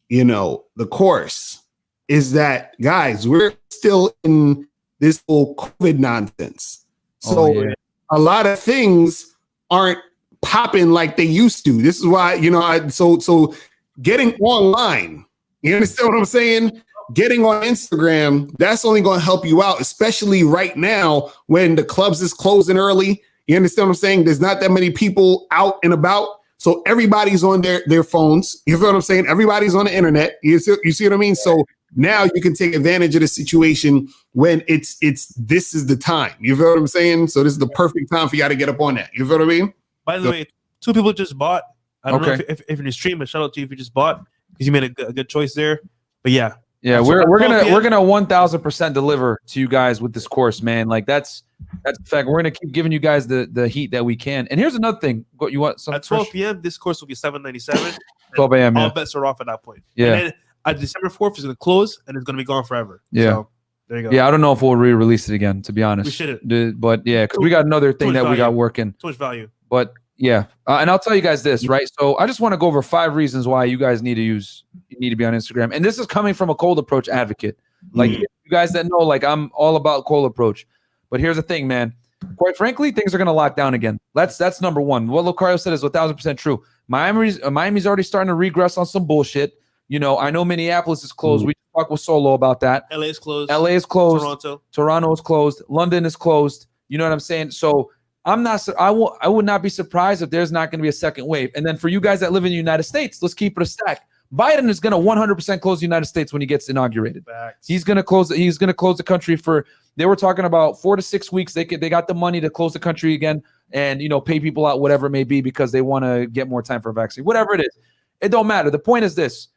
you know, the course, is that, guys, we're still in this whole COVID nonsense. So a lot of things aren't popping like they used to. This is why, you know, so getting online, you understand what I'm saying? Getting on Instagram, that's only going to help you out, especially right now when the clubs is closing early. You understand what I'm saying? There's not that many people out and about. So everybody's on their phones. You feel what I'm saying? Everybody's on the internet. You see what I mean? So now you can take advantage of the situation when it's this is the time. You feel what I'm saying? So this is the perfect time for y'all to get up on that. You feel what I mean? By the way, 2 people just bought. I don't know Okay. if you're in the stream, but shout out to you if you just bought, because you made a good choice there. But yeah, Yeah, So we're at 12 gonna p.m. we're gonna 1,000% deliver to you guys with this course, man. Like that's a fact. We're gonna keep giving you guys the heat that we can. And here's another thing. What you want? Some at 12 p.m. this course will be $797. 12 a.m. All Yeah. bets are off at that point. Yeah. And then December 4th is going to close and it's going to be gone forever. Yeah. So there you go. Yeah, I don't know if we'll re-release it again, to be honest. We shouldn't. But yeah, because we got another thing much that we got value. working. Too much value. But yeah, and I'll tell you guys this, right? So I just want to go over 5 reasons why you guys need to be on Instagram. And this is coming from a cold approach advocate. Like you guys that know, like I'm all about cold approach. But here's the thing, man. Quite frankly, things are going to lock down again. That's number one. What Lucario said is 1,000% true. Miami's already starting to regress on some bullshit. You know, I know Minneapolis is closed. We talked with Solo about that. LA is closed. LA is closed. Toronto. is closed. London is closed. You know what I'm saying? So I would not be surprised if there's not going to be a second wave. And then for you guys that live in the United States, let's keep it a stack. Biden is going to 100% close the United States when he gets inaugurated. Facts. He's going to close the country for, they were talking about 4 to 6 weeks. They got the money to close the country again and, you know, pay people out, whatever it may be, because they want to get more time for a vaccine, whatever it is. It don't matter. The point is this: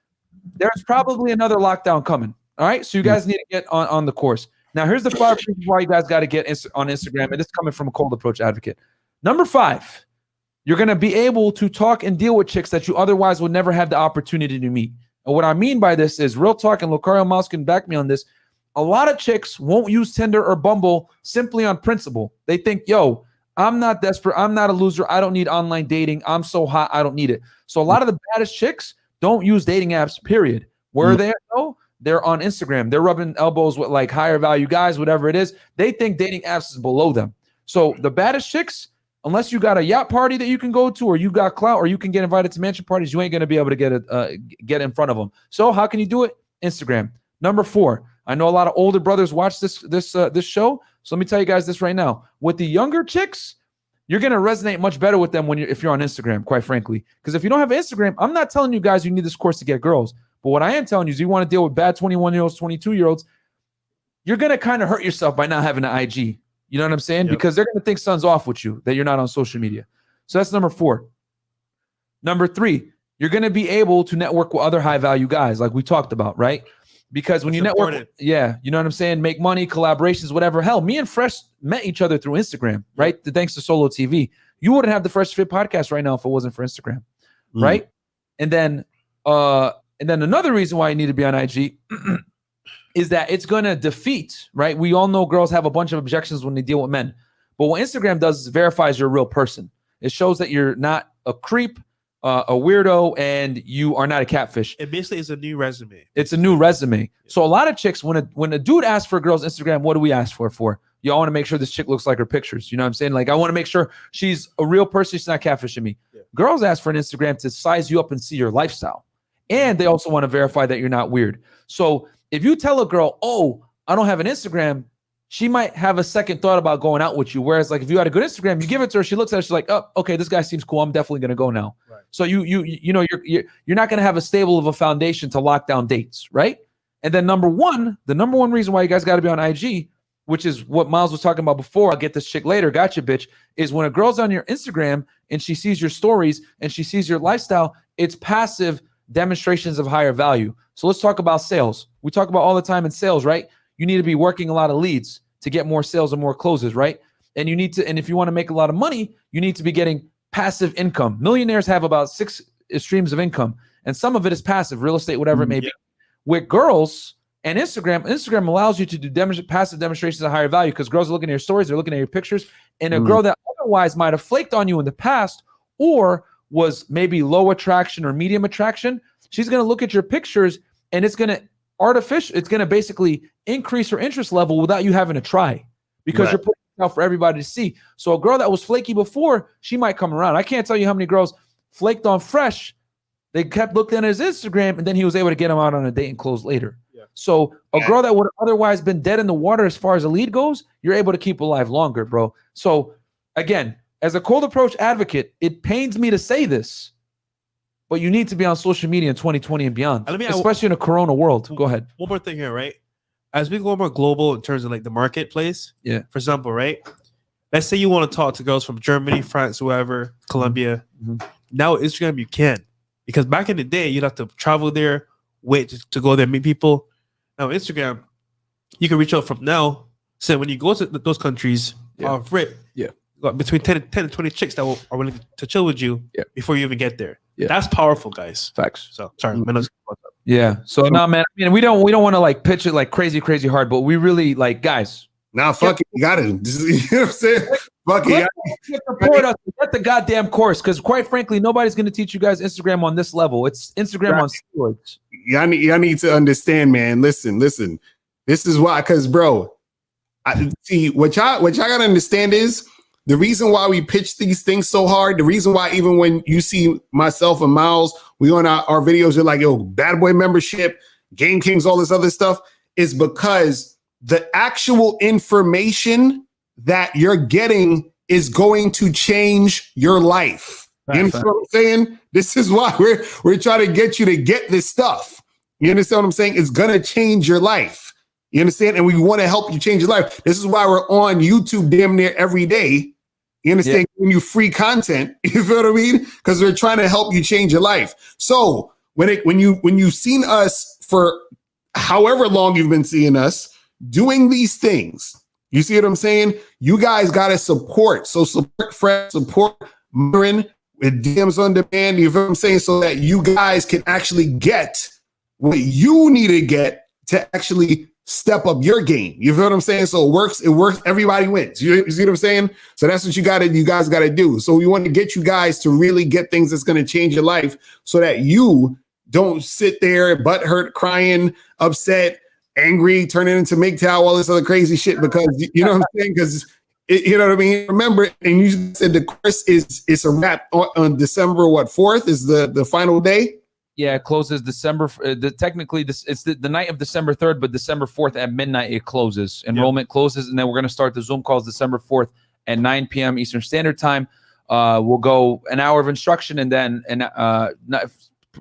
there's probably another lockdown coming. All right. So you guys need to get on the course. Now, here's the 5 reasons why you guys got to get on Instagram. And this is coming from a cold approach advocate. Number 5, you're going to be able to talk and deal with chicks that you otherwise would never have the opportunity to meet. And what I mean by this is real talk, and Lucario Mouse can back me on this. A lot of chicks won't use Tinder or Bumble simply on principle. They think, yo, I'm not desperate. I'm not a loser. I don't need online dating. I'm so hot. I don't need it. So a lot of the baddest chicks don't use dating apps, period. Where are they? No, they're on Instagram. They're rubbing elbows with like higher value guys, whatever it is. They think dating apps is below them. So the baddest chicks, unless you got a yacht party that you can go to, or you got clout, or you can get invited to mansion parties, you ain't going to be able to get in front of them. So how can you do it? Instagram. Number 4, I know a lot of older brothers watch this show. So let me tell you guys this right now. With the younger chicks, you're going to resonate much better with them if you're on Instagram, quite frankly. Because if you don't have Instagram, I'm not telling you guys you need this course to get girls. But what I am telling you is you want to deal with bad 21-year-olds, 22-year-olds, you're going to kind of hurt yourself by not having an IG. You know what I'm saying? Yep. Because they're going to think something's off with you, that you're not on social media. So that's number 4. Number 3, you're going to be able to network with other high-value guys like we talked about, right? Because when That's you network, important. yeah, you know what I'm saying? Make money, collaborations, whatever. Hell, me and Fresh met each other through Instagram, right? Thanks to Solo TV. You wouldn't have the Fresh Fit podcast right now if it wasn't for Instagram, right? And then another reason why you need to be on IG is that it's going to defeat, right? We all know girls have a bunch of objections when they deal with men. But what Instagram does is verifies you're a real person. It shows that you're not a creep, a weirdo, and you are not a catfish. It basically is a new resume. It's a new resume. So a lot of chicks, when a dude asks for a girl's Instagram, what do we ask for? You all want to make sure this chick looks like her pictures. You know what I'm saying? Like, I want to make sure she's a real person. She's not catfishing me. Yeah. Girls ask for an Instagram to size you up and see your lifestyle. and they also want to verify that you're not weird. So if you tell a girl, oh, I don't have an Instagram, she might have a second thought about going out with you. Whereas like if you had a good Instagram, you give it to her, she looks at it, she's like, oh, okay, this guy seems cool. I'm definitely gonna go now. Right. So you're not gonna have a stable of a foundation to lock down dates, right? And then the number one reason why you guys got to be on IG, which is what Miles was talking about before, I'll get this chick later, gotcha, bitch, is when a girl's on your Instagram and she sees your stories and she sees your lifestyle, it's passive demonstrations of higher value. So let's talk about sales. We talk about all the time in sales, right? You need to be working a lot of leads to get more sales and more closes, right? And if you want to make a lot of money, you need to be getting passive income. Millionaires have about 6 streams of income, and some of it is passive, real estate, whatever it may be. With girls and Instagram allows you to do passive demonstrations of higher value because girls are looking at your stories, they're looking at your pictures, and a girl that otherwise might have flaked on you in the past or was maybe low attraction or medium attraction, she's going to look at your pictures and it's going to basically increase her interest level without you having to try because you're putting it out for everybody to see. So a girl that was flaky before, she might come around. I can't tell you how many girls flaked on Fresh. They kept looking at his Instagram, and then he was able to get them out on a date and close later. Yeah. So a girl that would have otherwise been dead in the water as far as a lead goes, you're able to keep alive longer, bro. So again, as a cold approach advocate, it pains me to say this, but you need to be on social media in 2020 and beyond, especially in a Corona world. Go ahead. One more thing here, right? As we go more global in terms of like the marketplace, for example, right? Let's say you want to talk to girls from Germany, France, whoever, Colombia. Now Instagram, you can. Because back in the day, you'd have to travel there, wait to go there, meet people. Now, Instagram, you can reach out from now. So when you go to those countries, between 10 to 20 chicks that are willing to chill with you before you even get there. Yeah. That's powerful, guys. Facts. So, sorry. Yeah. So, no, man, I mean, we don't want to like pitch it like crazy hard, but we really like, guys. Nah, fuck it. You got it. You know what I'm saying? Fuck it. Get the goddamn course, because quite frankly, nobody's going to teach you guys Instagram on this level. It's Instagram on steroids. Y'all need to understand, man. Listen. This is why, because, bro, I see what y'all got to understand is the reason why we pitch these things so hard. The reason why even when you see myself and Miles, we on our videos, you're like, yo, Bad Boy membership, Game Kings, all this other stuff, is because the actual information that you're getting is going to change your life. You understand what I'm saying? This is why we're trying to get you to get this stuff. You understand what I'm saying? It's going to change your life. You understand? And we want to help you change your life. This is why we're on YouTube damn near every day. You understand? Giving you free content. You feel what I mean? Because we're trying to help you change your life. So when you've seen us for however long you've been seeing us doing these things, you see what I'm saying? You guys got to support. So support Fred, support Marin with DMs on demand. You feel what I'm saying? So that you guys can actually get what you need to get to actually step up your game. You feel what I'm saying? So it works. Everybody wins. You see what I'm saying? So that's what you guys got to do. So we want to get you guys to really get things that's going to change your life so that you don't sit there butthurt, crying, upset, angry, turning into MGTOW, all this other crazy shit, because you know what I'm saying? Because you know what I mean? Remember, and you said the course is a wrap on December 4th is the final day. Yeah, it closes December. Technically, it's the night of December 3rd, but December 4th at midnight it closes. Enrollment closes, and then we're going to start the Zoom calls December 4th at 9 p.m. Eastern Standard Time. We'll go an hour of instruction, and then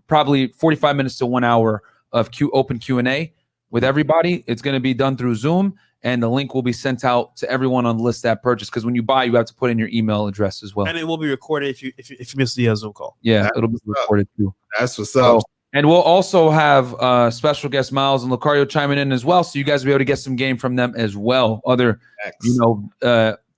probably 45 minutes to 1 hour of open Q&A with everybody. It's going to be done through Zoom, and the link will be sent out to everyone on the list that purchased. Because when you buy, you have to put in your email address as well, and it will be recorded if you miss the Zoom call. Yeah, it'll be recorded too. That's what's up. And we'll also have special guest Miles and Lucario chiming in as well, so you guys will be able to get some game from them as well. Other,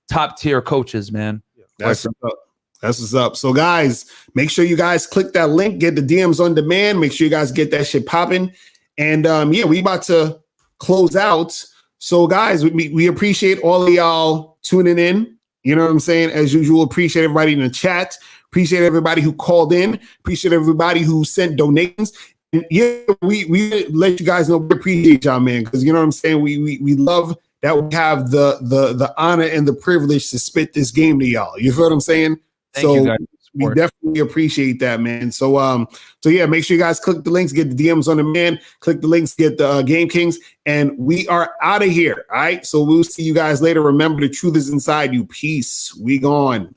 top tier coaches, man. That's what's up. That's what's up. So guys, make sure you guys click that link, get the DMs on demand. Make sure you guys get that shit popping. And we about to close out. So guys, we appreciate all of y'all tuning in. You know what I'm saying? As usual, appreciate everybody in the chat. Appreciate everybody who called in. Appreciate everybody who sent donations. And we let you guys know we appreciate y'all, man, because you know what I'm saying? We love that we have the honor and the privilege to spit this game to y'all. You feel what I'm saying? Thank you guys. support. definitely appreciate that, man. So yeah, make sure you guys click the links, get the DMs on the man, click the links, get the Game Kings, and we are out of here. All right. So we'll see you guys later. Remember, the truth is inside you. Peace. We gone.